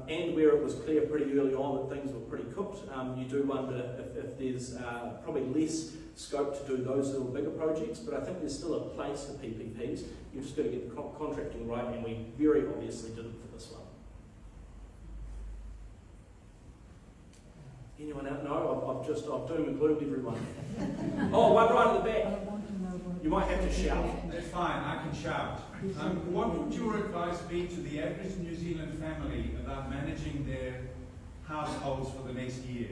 and where it was clear pretty early on that things were pretty cooked, you do wonder if there's probably less scope to do those little bigger projects, but I think there's still a place for PPPs. You've just got to get the contracting right, and we very obviously didn't for this one. Anyone out? No, I've doom and gloomed everyone. Oh, one right at the back. You might have to shout. That's fine, I can shout. What would your advice be to the average New Zealand family about managing their households for the next year?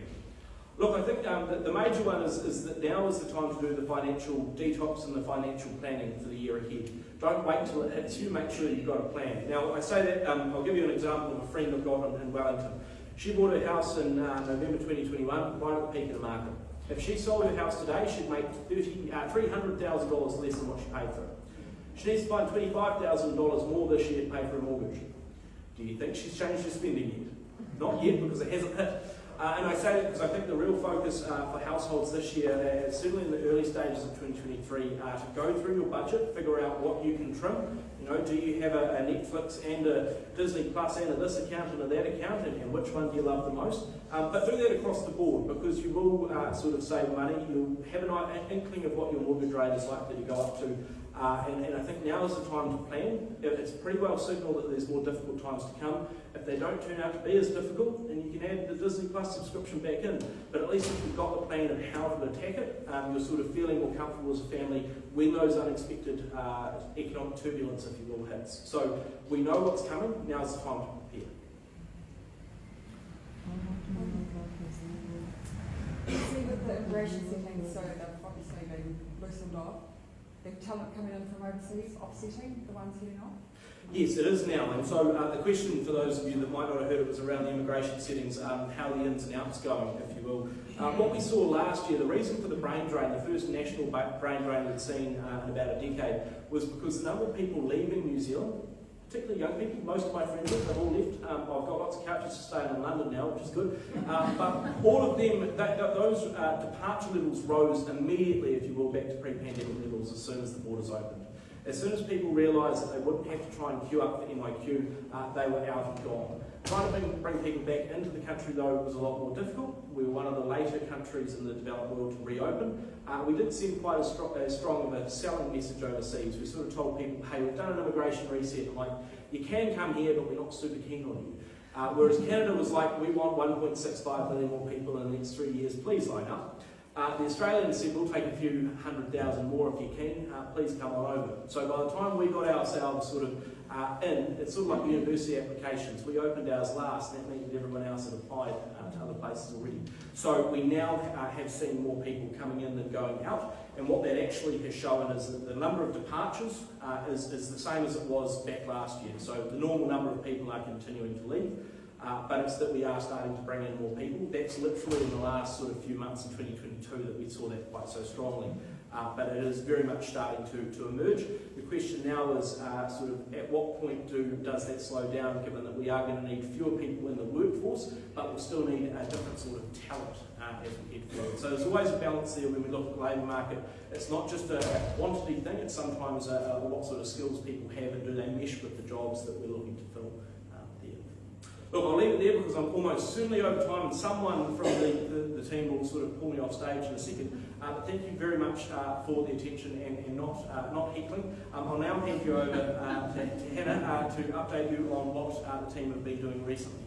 Look, I think the major one is that now is the time to do the financial detox and the financial planning for the year ahead. Don't wait till it hits you, make sure you've got a plan. Now, I say that, I'll give you an example of a friend I've got in Wellington. She bought her house in November 2021, right at the peak of the market. If she sold her house today, she'd make $300,000 less than what she paid for it. She needs to find $25,000 more this year to pay for a mortgage. Do you think she's changed her spending yet? Not yet, because it hasn't hit. And I say that because I think the real focus for households this year, certainly in the early stages of 2023, to go through your budget, figure out what you can trim. You know, do you have a Netflix and a Disney Plus and a this account and a that account, and which one do you love the most? But do that across the board, because you will sort of save money. You'll have an inkling of what your mortgage rate is likely to go up to. And I think now is the time to plan. It's pretty well signaled that there's more difficult times to come. If they don't turn out to be as difficult, then you can add the Disney Plus subscription back in. But at least if you've got the plan of how to attack it, you're sort of feeling more comfortable as a family when those unexpected economic turbulence, if you will, hits. So we know what's coming. Now's the time to prepare. See, with the immigration settings, so they've obviously been loosened off. The talent coming in from overseas offsetting the ones heading off? Yes, it is now. And so the question for those of you that might not have heard it was around the immigration settings, how the ins and outs going, if you will. What we saw last year, the reason for the brain drain, the first national brain drain we'd seen in about a decade, was because the number of people leaving New Zealand, particularly young people, most of my friends have all left. I've got lots of couches to stay in London now, which is good. But all of them, those departure levels rose immediately, if you will, back to pre-pandemic levels as soon as the borders opened. As soon as people realised that they wouldn't have to try and queue up for MIQ, they were out and gone. Trying to bring people back into the country, though, was a lot more difficult. We were one of the later countries in the developed world to reopen. We did send quite as strong of a selling message overseas. We sort of told people, hey, we've done an immigration reset. Like, you can come here, but we're not super keen on you. Whereas Canada was like, we want 1.65 million more people in the next 3 years, please line up. The Australians said, we'll take a few 100,000 more if you can, please come on over. So by the time we got ourselves sort of in, it's sort of like university applications. We opened ours last, and that meant that everyone else had applied to other places already. So we now have seen more people coming in than going out, and what that actually has shown is that the number of departures is the same as it was back last year. So the normal number of people are continuing to leave. But it's that we are starting to bring in more people. That's literally in the last sort of few months in 2022 that we saw that quite so strongly. But it is very much starting to emerge. The question now is sort of at what point does that slow down, given that we are going to need fewer people in the workforce, but we'll still need a different sort of talent as we head forward. So there's always a balance there when we look at the labour market. It's not just a quantity thing, it's sometimes what sort of skills people have and do they mesh with the jobs that we're looking to fill. Look, I'll leave it there because I'm almost certainly over time and someone from the team will sort of pull me off stage in a second. But thank you very much for the attention and not heckling. I'll now hand you over to Hannah to update you on what the team have been doing recently.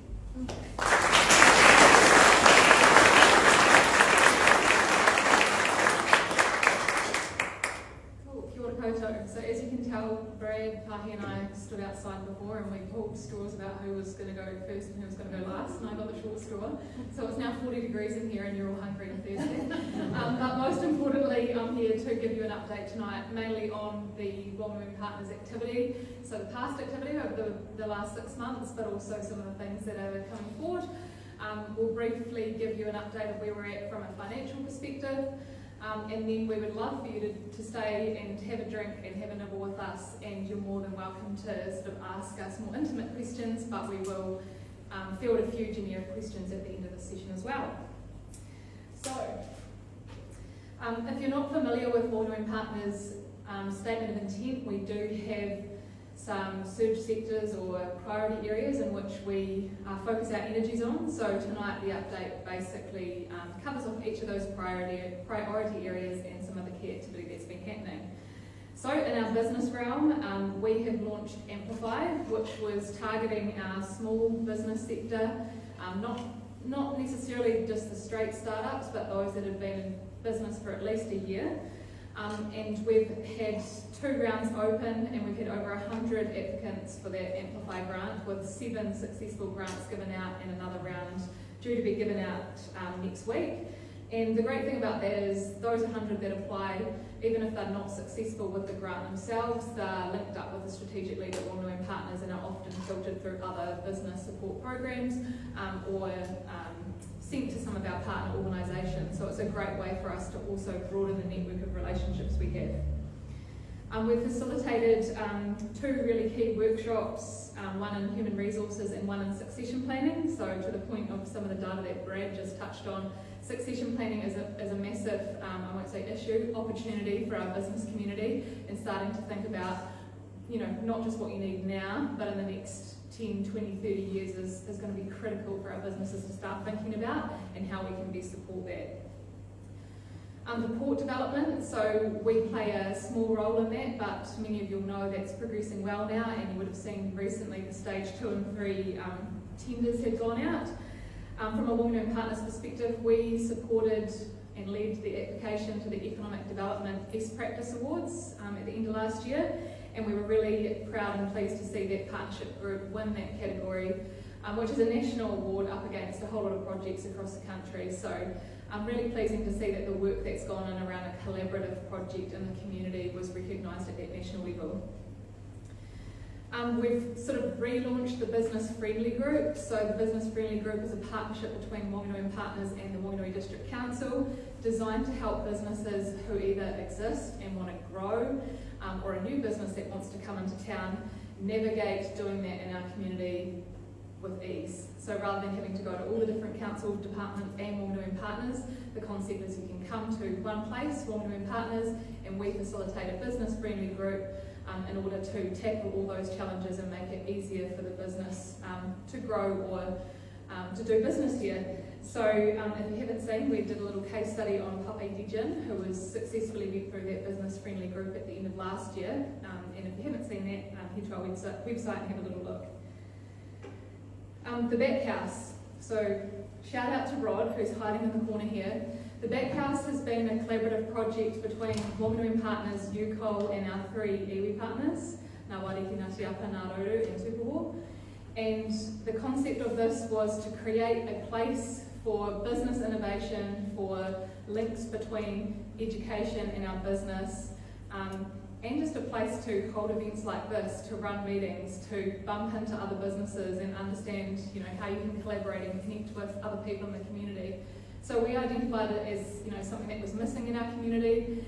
year, Pahi and I stood outside before and we pulled straws about who was going to go first and who was going to go last, and I got the short straw. So it's now 40 degrees in here and you're all hungry and thirsty. But most importantly, I'm here to give you an update tonight, mainly on the Whanganui Partners activity. So the past activity over the last 6 months, but also some of the things that are coming forward. We'll briefly give you an update of where we're at from a financial perspective. And then we would love for you to stay and have a drink and have a nibble with us, and you're more than welcome to sort of ask us more intimate questions, but we will field a few generic questions at the end of the session as well. So, if you're not familiar with Whanganui Partners' statement of intent, we do have some surge sectors or priority areas in which we focus our energies on. So tonight the update basically covers off each of those priority areas and some of the key activity that's been happening. So in our business realm, we have launched Amplify, which was targeting our small business sector, not necessarily just the straight startups, but those that have been in business for at least a year. And we've had 2 rounds open, and we've had over 100 applicants for that Amplify grant, with 7 successful grants given out and another round due to be given out next week. And the great thing about that is those 100 that apply, even if they're not successful with the grant themselves, they're linked up with a strategic lead at Whanganui Partners and are often filtered through other business support programs or sent to some of our partner organisations. So it's a great way for us to also broaden the network of relationships we have. We've facilitated 2 really key workshops, one in human resources and one in succession planning. So to the point of some of the data that Brad just touched on, succession planning is a massive, I won't say issue, opportunity for our business community, and starting to think about, not just what you need now, but in the next 10, 20, 30 years is going to be critical for our businesses to start thinking about, and how we can best support that. The port development, so we play a small role in that, but many of you will know that's progressing well now, and you would have seen recently the stage 2 and 3 tenders had gone out. From a Whanganui Partners perspective, we supported and led the application to the Economic Development Best Practice Awards at the end of last year, and we were really proud and pleased to see that partnership group win that category, which is a national award up against a whole lot of projects across the country. So really pleasing to see that the work that's gone on around a collaborative project in the community was recognised at that national level. We've sort of relaunched the Business Friendly Group. So the Business Friendly Group is a partnership between Whanganui Partners and the Whanganui District Council, designed to help businesses who either exist and want to grow, or a new business that wants to come into town, navigate doing that in our community with ease. So rather than having to go to all the different council departments and Whanganui Partners, the concept is you can come to one place, Whanganui Partners, and we facilitate a business-friendly group in order to tackle all those challenges and make it easier for the business to grow or to do business here. So if you haven't seen, we did a little case study on Poppy Dijin, who was successfully went through that business-friendly group at the end of last year. And if you haven't seen that, head to our website and have a little look. The Back House. So shout out to Rod, who's hiding in the corner here. The Back House has been a collaborative project between Whanganui Partners, UCOL, and our 3 iwi partners, Ngā Wāriki, Ngāti Apa, Ngā Ruru, and Tupō. And the concept of this was to create a place for business innovation, for links between education and our business, and just a place to hold events like this, to run meetings, to bump into other businesses and understand, how you can collaborate and connect with other people in the community. So we identified it as, something that was missing in our community.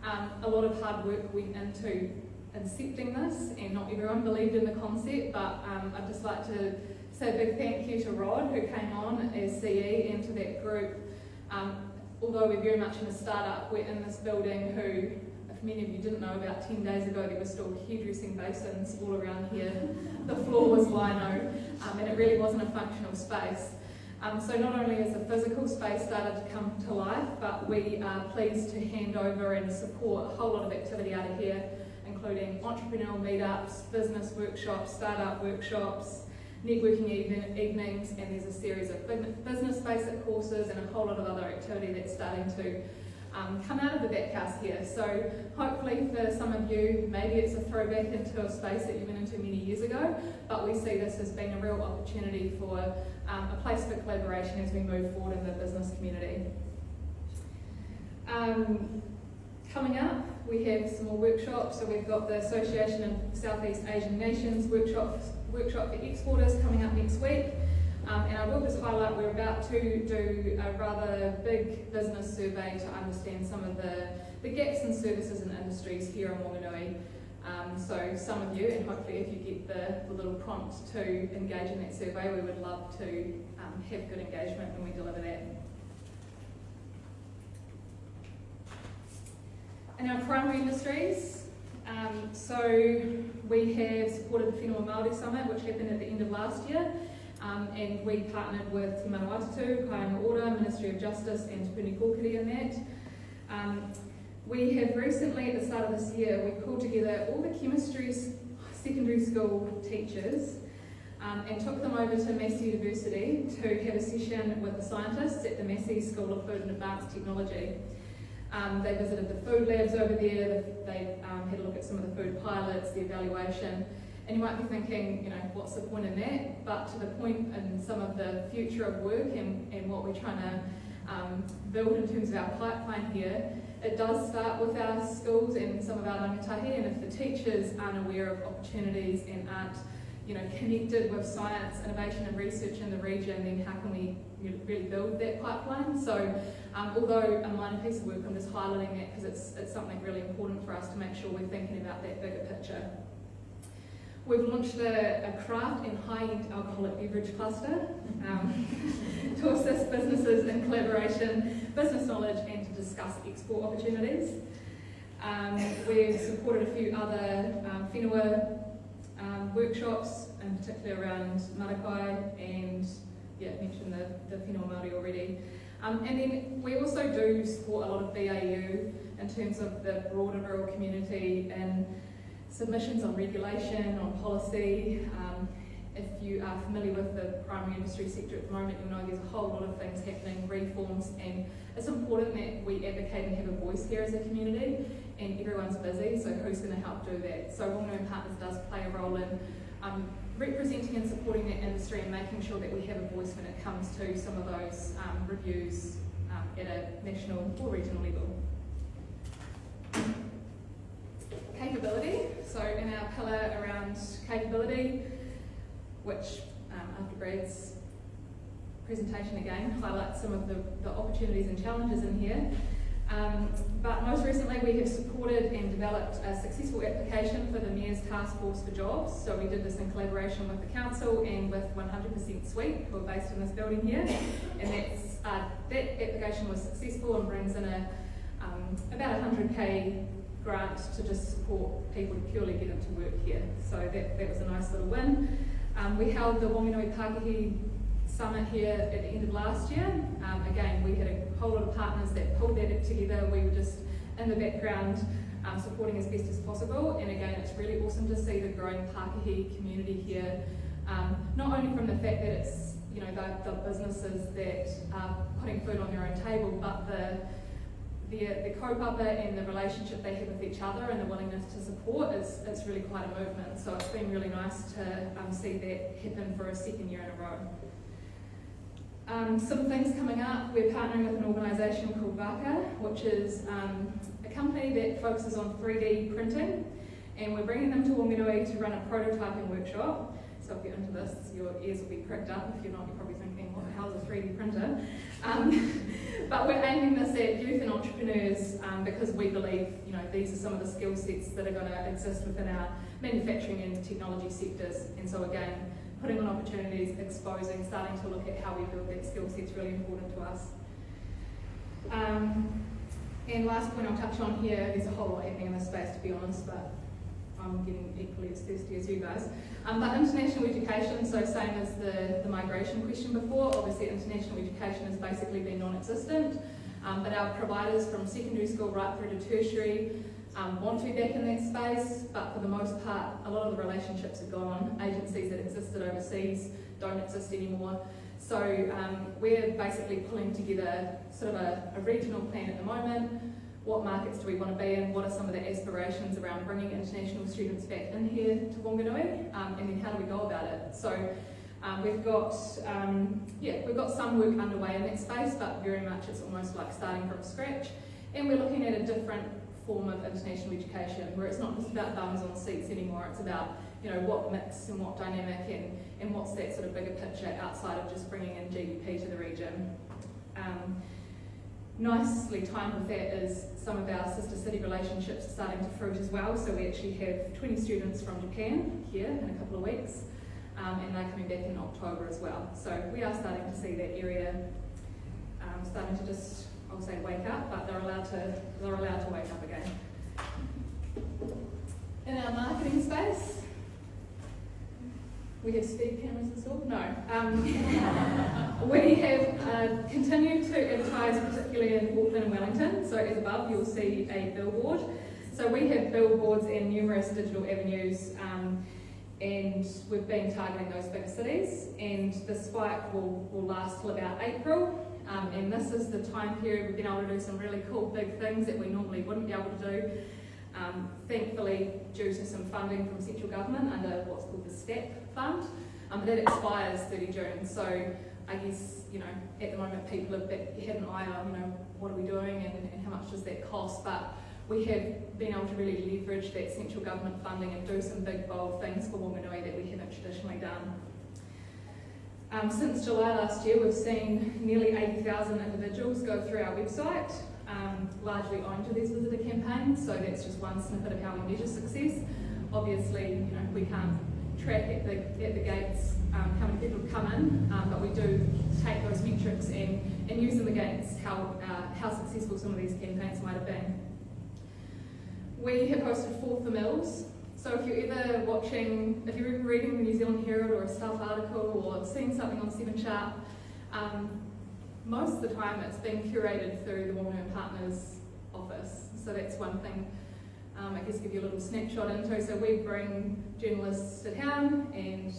A lot of hard work went into incepting this, and not everyone believed in the concept, but I'd just like to say a big thank you to Rod, who came on as CE, and to that group. Although we're very much in a startup, we're in this building who, if many of you didn't know, about 10 days ago there were still hairdressing basins all around here. The floor was lino, and it really wasn't a functional space. So not only has the physical space started to come to life, but we are pleased to hand over and support a whole lot of activity out of here, including entrepreneurial meetups, business workshops, startup workshops, networking evenings, and there's a series of business basic courses and a whole lot of other activity that's starting to come out of the back house here. So hopefully for some of you, maybe it's a throwback into a space that you went into many years ago, but we see this as being a real opportunity for a place for collaboration as we move forward in the business community. Coming up, we have some more workshops. So we've got the Association of Southeast Asian Nations workshop for exporters coming up next week. And I will just highlight we're about to do a rather big business survey to understand some of the gaps in services and industries here in Wanganui. So some of you, and hopefully if you get the little prompt to engage in that survey, we would love to have good engagement when we deliver that. In our primary industries, so we have supported the Whenua Māori Summit, which happened at the end of last year, and we partnered with Te Manawatū, Kāinga Ora, Ministry of Justice and Te Puni Kōkiri in that. We have recently, at the start of this year, we pulled together all the chemistry secondary school teachers and took them over to Massey University to have a session with the scientists at the Massey School of Food and Advanced Technology. They visited the food labs over there, they had a look at some of the food pilots, the evaluation, and you might be thinking, you know, what's the point in that? But to the point in some of the future of work and what we're trying to build in terms of our pipeline here, it does start with our schools and some of our rangatahi, and if the teachers aren't aware of opportunities and aren't, you know, connected with science, innovation and research in the region, then how can we really build that pipeline? So although a minor piece of work, I'm just highlighting that because it's something really important for us to make sure we're thinking about that bigger picture. We've launched a craft and high-end alcoholic beverage cluster to assist businesses in collaboration, business knowledge and to discuss export opportunities. We've supported a few other whenua workshops, in particular around marakai and mentioned the whenua Māori already. And then we also do support a lot of BAU in terms of the broader rural community and submissions on regulation, on policy. If you are familiar with the primary industry sector at the moment, you'll know there's a whole lot of things happening, reforms, and it's important that we advocate and have a voice here as a community, and everyone's busy, so who's going to help do that? So Wanganui Partners does play a role in representing and supporting that industry and making sure that we have a voice when it comes to some of those reviews at a national or regional level. Capability, so in our pillar around capability, which after Brad's presentation again highlights some of the opportunities and challenges in here. But most recently we have supported and developed a successful application for the Mayor's Task Force for Jobs. So we did this in collaboration with the Council and with 100% Suite, who are based in this building here. And that application was successful and brings in about 100k grant to just support people to purely get into work here. So that was a nice little win. We held the Wanganui Pākehā Summit here at the end of last year. Again, we had a whole lot of partners that pulled that together. We were just in the background supporting as best as possible. And again, it's really awesome to see the growing Pākehā community here. Not only from the fact that it's, you know, the businesses that are putting food on their own table, but the kaupapa and the relationship they have with each other and the willingness to support it's really quite a movement. So it's been really nice to see that happen for a second year in a row. Some things coming up, we're partnering with an organisation called VACA, which is a company that focuses on 3D printing, and we're bringing them to Wanganui to run a prototyping workshop. So if you're into this, your ears will be pricked up. If you're not, you're probably thinking, what the hell is a 3D printer? But we're aiming this at youth and entrepreneurs because we believe, you know, these are some of the skill sets that are going to exist within our manufacturing and technology sectors. And so again, putting on opportunities, exposing, starting to look at how we build that skill set is really important to us. And last point I'll touch on here, there's a whole lot happening in this space, to be honest, but I'm getting equally as thirsty as you guys. But international education, so same as the migration question before, obviously international education has basically been non-existent, but our providers from secondary school right through to tertiary want to be back in that space, but for the most part, a lot of the relationships are gone. Agencies that existed overseas don't exist anymore. So we're basically pulling together sort of a regional plan at the moment. What markets do we want to be in? What are some of the aspirations around bringing international students back in here to Wanganui? And then how do we go about it? So we've got some work underway in that space, but very much it's almost like starting from scratch. And we're looking at a different form of international education where it's not just about bums on seats anymore. It's about, you know, what mix and what dynamic and what's that sort of bigger picture outside of just bringing in GDP to the region. Nicely timed with that is some of our sister city relationships are starting to fruit as well. So we actually have 20 students from Japan here in a couple of weeks, and they're coming back in October as well. So we are starting to see that area starting to just, I'll say, wake up, but they're allowed to wake up again. In our marketing space, we have speed cameras installed? No. We have continued to advertise, particularly in Auckland and Wellington. So as above, you'll see a billboard. So we have billboards in numerous digital avenues, and we've been targeting those bigger cities. And the spike will last till about April. And this is the time period we've been able to do some really cool big things that we normally wouldn't be able to do. Thankfully, due to some funding from central government under what's called the STEP fund, but that expires 30 June. So I guess, you know, at the moment people have had an eye on, you know, what are we doing and how much does that cost, but we have been able to really leverage that central government funding and do some big bold things for Wanganui that we haven't traditionally done. Since July last year, we've seen nearly 80,000 individuals go through our website, largely owing to these visitor campaigns, so that's just one snippet of how we measure success. Obviously, you know, we can't track at the gates how many people come in, but we do take those metrics and use them against how successful some of these campaigns might have been. We have hosted 4 For Mills. So if you're ever reading the New Zealand Herald or a Stuff article or seeing something on 7 Sharp, most of the time it's been curated through the Wanganui Partners office. So that's one thing I guess give you a little snapshot into. So we bring journalists to town and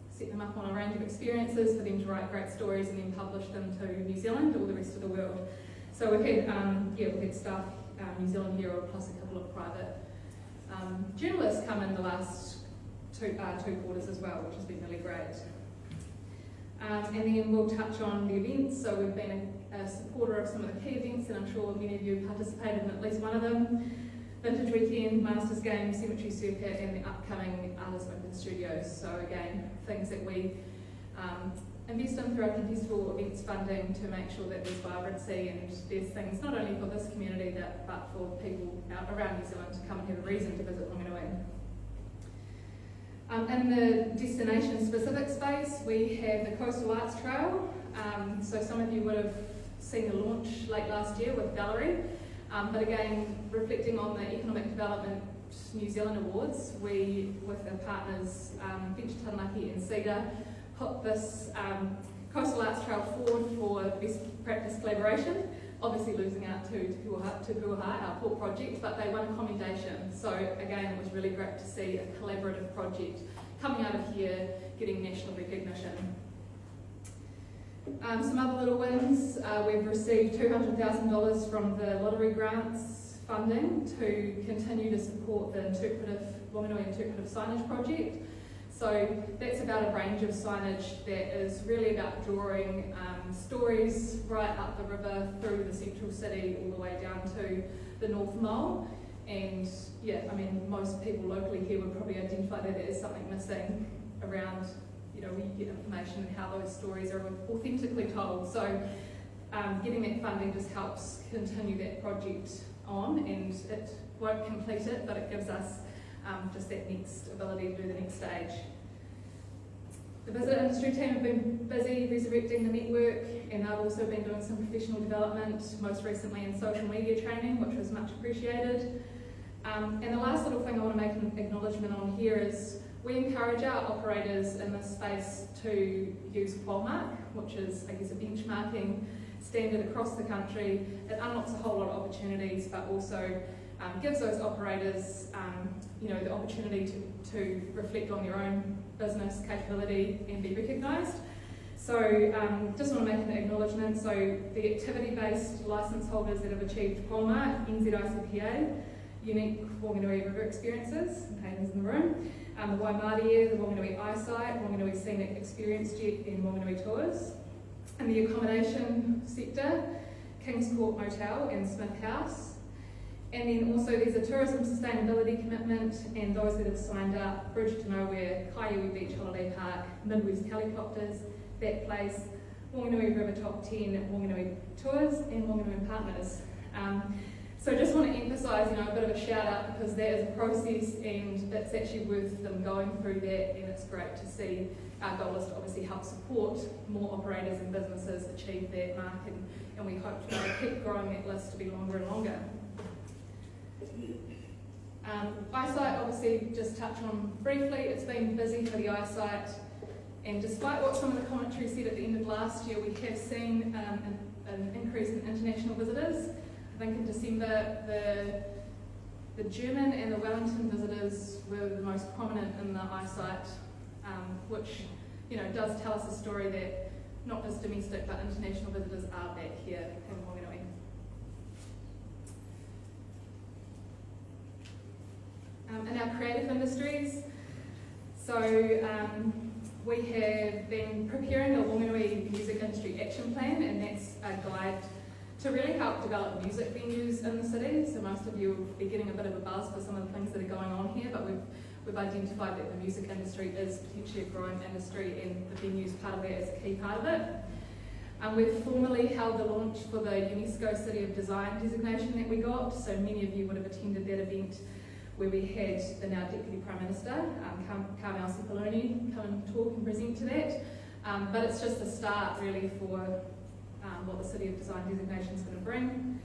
set them up on a range of experiences for them to write great stories and then publish them to New Zealand or the rest of the world. So we've had Stuff, New Zealand Herald, plus a couple of private journalists come in the last two quarters as well, which has been really great. And then we'll touch on the events. So we've been a supporter of some of the key events, and I'm sure many of you participated in at least one of them. Vintage Weekend, Masters Games, Cemetery Circuit, and the upcoming Artists Open Studios. So again, things that we invest in through our contestable events funding to make sure that there's vibrancy and there's things not only for this community but for people out around New Zealand to come and have a reason to visit Wanganui. In the destination-specific space, we have the Coastal Arts Trail. So some of you would have seen the launch late last year with Gallery. But again, reflecting on the Economic Development New Zealand Awards, we, with our partners, Venture Taranaki and CEDA, put this Coastal Arts Trail forward for best practice collaboration, obviously losing out to Puaha, our port project, but they won a commendation. So again, it was really great to see a collaborative project coming out of here, getting national recognition. Some other little wins, we've received $200,000 from the lottery grants funding to continue to support the Wanganui Interpretive Signage Project. So that's about a range of signage that is really about drawing stories right up the river through the central city all the way down to the North Mole. And yeah, I mean, most people locally here would probably identify that there is something missing around, you know, when you get information and how those stories are authentically told. So getting that funding just helps continue that project on, and it won't complete it, but it gives us just that next ability to do the next stage. The visit industry team have been busy resurrecting the network, and they've also been doing some professional development, most recently in social media training, which was much appreciated. And the last little thing I want to make an acknowledgement on here is we encourage our operators in this space to use Qualmark, which is, I guess, a benchmarking standard across the country. It unlocks a whole lot of opportunities, but also gives those operators you know, the opportunity to reflect on their own business capability and be recognised. So just want to make an acknowledgement. So the activity-based licence holders that have achieved Hallmark, NZICPA, Unique Whanganui River Experiences, Hayden's in the room, the Waimarie, the Whanganui Eyesight, Whanganui Scenic Experience Jet and Whanganui Tours. In the accommodation sector, Kings Court Motel and Smith House. And then also there's a tourism sustainability commitment, and those that have signed up, Bridge to Nowhere, Kaiui Beach Holiday Park, Midwest Helicopters, That Place, Whanganui River Top 10, Whanganui Tours and Whanganui Partners. So I just want to emphasise, a bit of a shout out, because that is a process and it's actually worth them going through that, and it's great to see. Our goal is to obviously help support more operators and businesses achieve that mark, and we hope to keep growing that list to be longer and longer. Eyesight, obviously, just touch on briefly, it's been busy for the Eyesight, and despite what some of the commentary said at the end of last year, we have seen an increase in international visitors. I think in December, the German and the Wellington visitors were the most prominent in the Eyesight, which does tell us a story that not just domestic but international visitors are back here in Whanganui. In our creative industries, so we have been preparing a Whanganui Music Industry Action Plan, and that's a guide to really help develop music venues in the city. So most of you will be getting a bit of a buzz for some of the things that are going on here, but we've identified that the music industry is potentially a growing industry, and the venues part of that is a key part of it. We've formally held the launch for the UNESCO City of Design designation that we got, so many of you would have attended that event where we had the now Deputy Prime Minister, Carmel Cipollone, come and talk and present to that. But it's just the start really for what the City of Design designation is going to bring.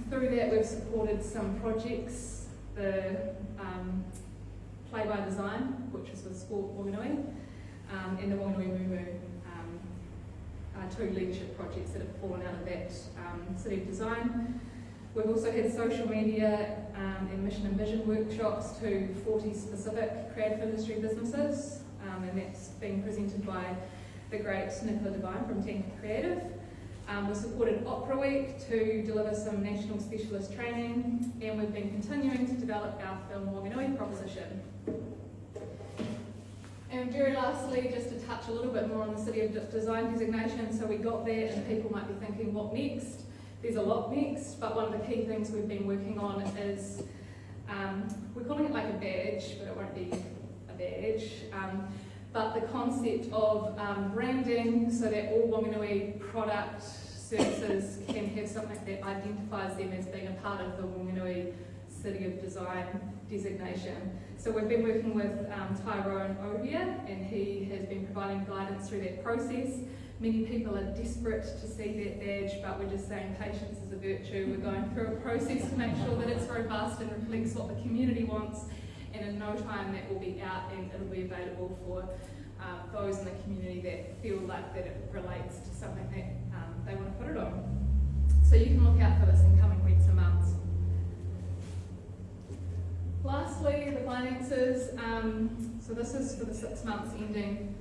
Through that we've supported some projects, the Play by Design, which is with Sport Whanganui, and the Whanganui Mumu, two leadership projects that have fallen out of that City of Design. We've also had social media and mission and vision workshops to 40 specific creative industry businesses, and that's been presented by the great Nicola Devine from Team Creative. We've supported Opera Week to deliver some national specialist training, and we've been continuing to develop our Film Whanganui proposition. And very lastly, just to touch a little bit more on the City of Design designation, so we got there and people might be thinking, what next? There's a lot next, but one of the key things we've been working on is, we're calling it like a badge, but it won't be a badge, but the concept of branding so that all Whanganui product services can have something that identifies them as being a part of the Whanganui City of Design designation. So we've been working with Tyrone Ohia, and he has been providing guidance through that process. Many people are desperate to see that badge, but we're just saying patience is a virtue. We're going through a process to make sure that it's robust and reflects what the community wants, and in no time that will be out and it'll be available for those in the community that feel like that it relates to something that they want to put it on. So you can look out for this in coming weeks and months. Lastly, the finances. So this is for the 6 months ending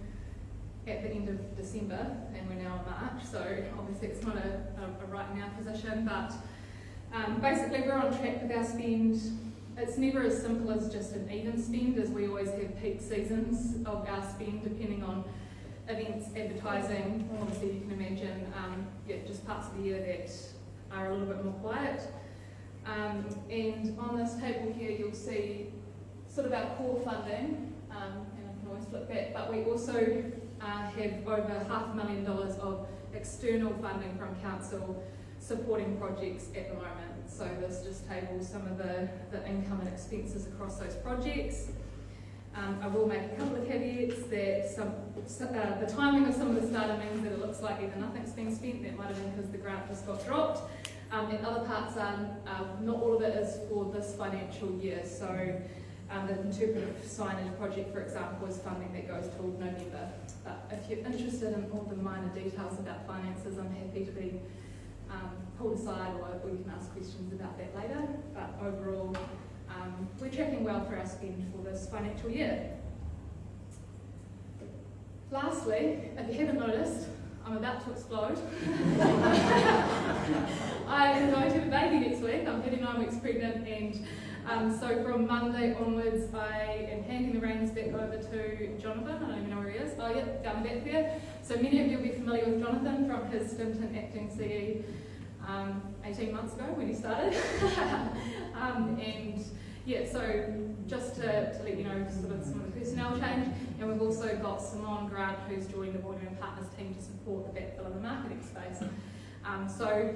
at the end of December, and we're now in March, so obviously it's not a right now position, but basically we're on track with our spend. It's never as simple as just an even spend, as we always have peak seasons of our spend depending on events, advertising. Obviously you can imagine just parts of the year that are a little bit more quiet. And on this table here you'll see sort of our core funding, and I can always flip back, but we also have over $500,000 of external funding from council supporting projects at the moment. So this just tables some of the income and expenses across those projects. I will make a couple of caveats that the timing of some of the starter means that it looks like either nothing's been spent, that might have been because the grant just got dropped, and other parts are, not all of it is for this financial year. So the interpretive signage project, for example, is funding that goes till November. But if you're interested in all the minor details about finances, I'm happy to be pulled aside, or you can ask questions about that later. But overall, we're tracking well for our spend for this financial year. Lastly, if you haven't noticed, I'm about to explode. I am going to have a baby next week. I'm 39 weeks pregnant, and so from Monday onwards, I am handing the reins back over to Jonathan. I don't even know where he is. Oh, yep, down back there. So many of you will be familiar with Jonathan from his stint in acting CE 18 months ago when he started. And yeah, so just to let you know sort of some of the personnel change, and we've also got Simone Grant who's joined the Boardroom Partners team to support the backfill of the marketing space. So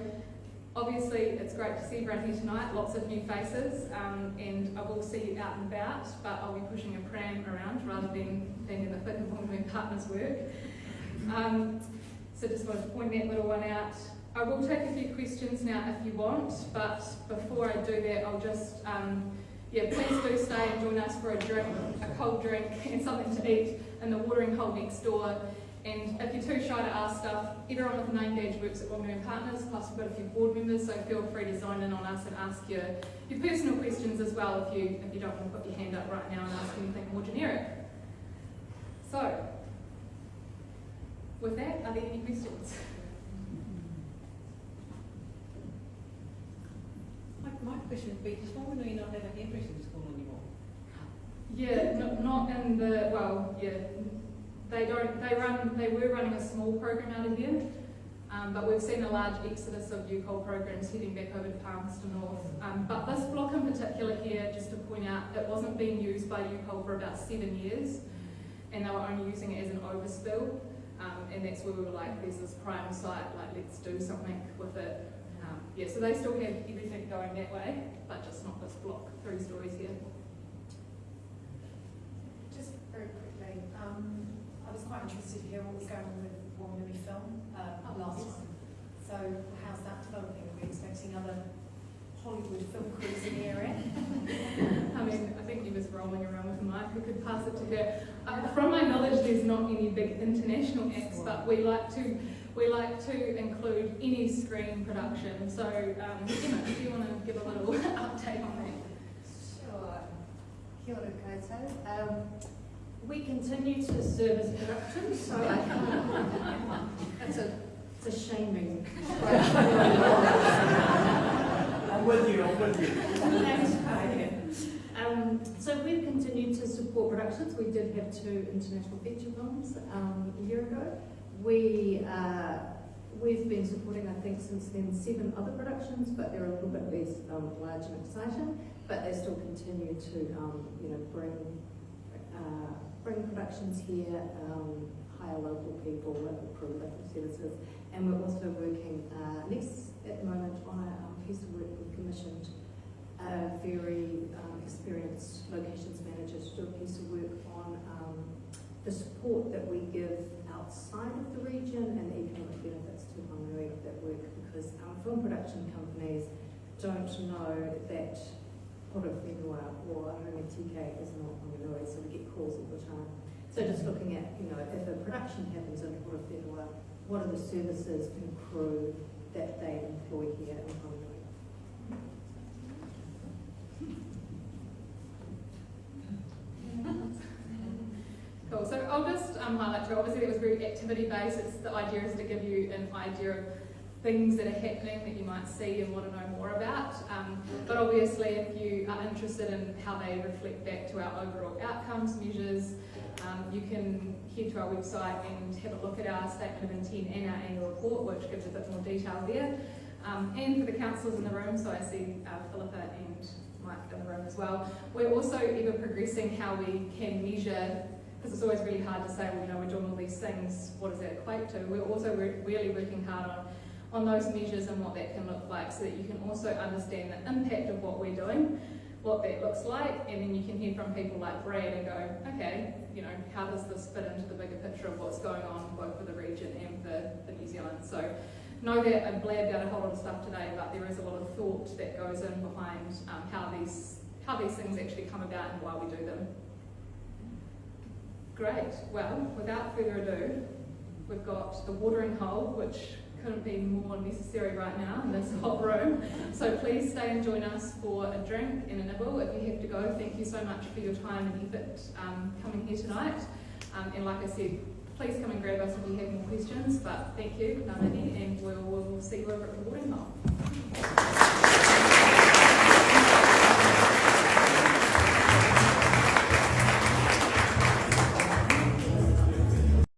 obviously it's great to see everyone here tonight, lots of new faces, and I will see you out and about, but I'll be pushing a pram around rather than being in the thick of Boardroom Partners work. So just wanted to point that little one out. I will take a few questions now if you want, but before I do that, I'll just, please do stay and join us for a drink, a cold drink and something to eat in the watering hole next door. And if you're too shy to ask stuff, everyone with a name badge works at Boardroom Partners, plus we've got a few board members, so feel free to zone in on us and ask your personal questions as well if you don't want to put your hand up right now and ask anything more generic. So, with that, are there any questions? My question would be, does Whanganui not have a hairdressing school anymore? Yeah, not in the, well, yeah, they were running a small program out of here, but we've seen a large exodus of UCOL programs heading back over to Palmerston North. But this block in particular here, just to point out, it wasn't being used by UCOL for about 7 years, and they were only using it as an overspill, and that's where we were like, there's this prime site, like let's do something with it. So they still have everything going that way, but just not this block, 3 stories here. Just very quickly, I was quite interested to hear what was going on with Whanganui Film last time. So how's that developing? Are we expecting other Hollywood film crews in the area? I mean, I think he was rolling around with a mic. We could pass it to her. From my knowledge, there's not any big international acts, but we like to include any screen production. So, Emma, do you want to give a little update on that? Sure. Kia ora koutou. We continue to service production, so it's a shaming. I'm with you. Thanks, so we've continued to support productions. We did have 2 international feature films a year ago. We've been supporting, I think, since then 7 other productions, but they're a little bit less large and exciting. But they still continue to, bring productions here, hire local people, improve local services, and we're also working next at the moment on a piece of work we've commissioned a very experienced locations manager to do a piece of work on the support that we give outside of the region and the economic benefits to Whanganui of that work, because film production companies don't know that Porowhenua or Home TK is not Whanganui, so we get calls all the time. So just looking at, if a production happens in Porowhenua, what are the services and crew that they employ here in Whanganui? Cool, so I'll just highlight too, obviously that was very activity based. The idea is to give you an idea of things that are happening that you might see and want to know more about. But obviously if you are interested in how they reflect back to our overall outcomes measures, you can head to our website and have a look at our statement of intent and our annual report, which gives a bit more detail there. And for the councillors in the room, so I see Philippa and Mike in the room as well, we're also ever progressing how we can measure, because it's always really hard to say, well, we're doing all these things, what does that equate to? We're also really working hard on those measures and what that can look like, so that you can also understand the impact of what we're doing, what that looks like, and then you can hear from people like Brad and go, okay, how does this fit into the bigger picture of what's going on both for the region and for New Zealand? So know that I've blabbed out a whole lot of stuff today, but there is a lot of thought that goes in behind how these things actually come about and why we do them. Great. Well, without further ado, we've got the watering hole, which couldn't be more necessary right now in this hot room. So please stay and join us for a drink and a nibble. If you have to go, thank you so much for your time and effort coming here tonight. And like I said, please come and grab us if you have more questions. But thank you, Namahi, and we'll see you over at the boarding hall.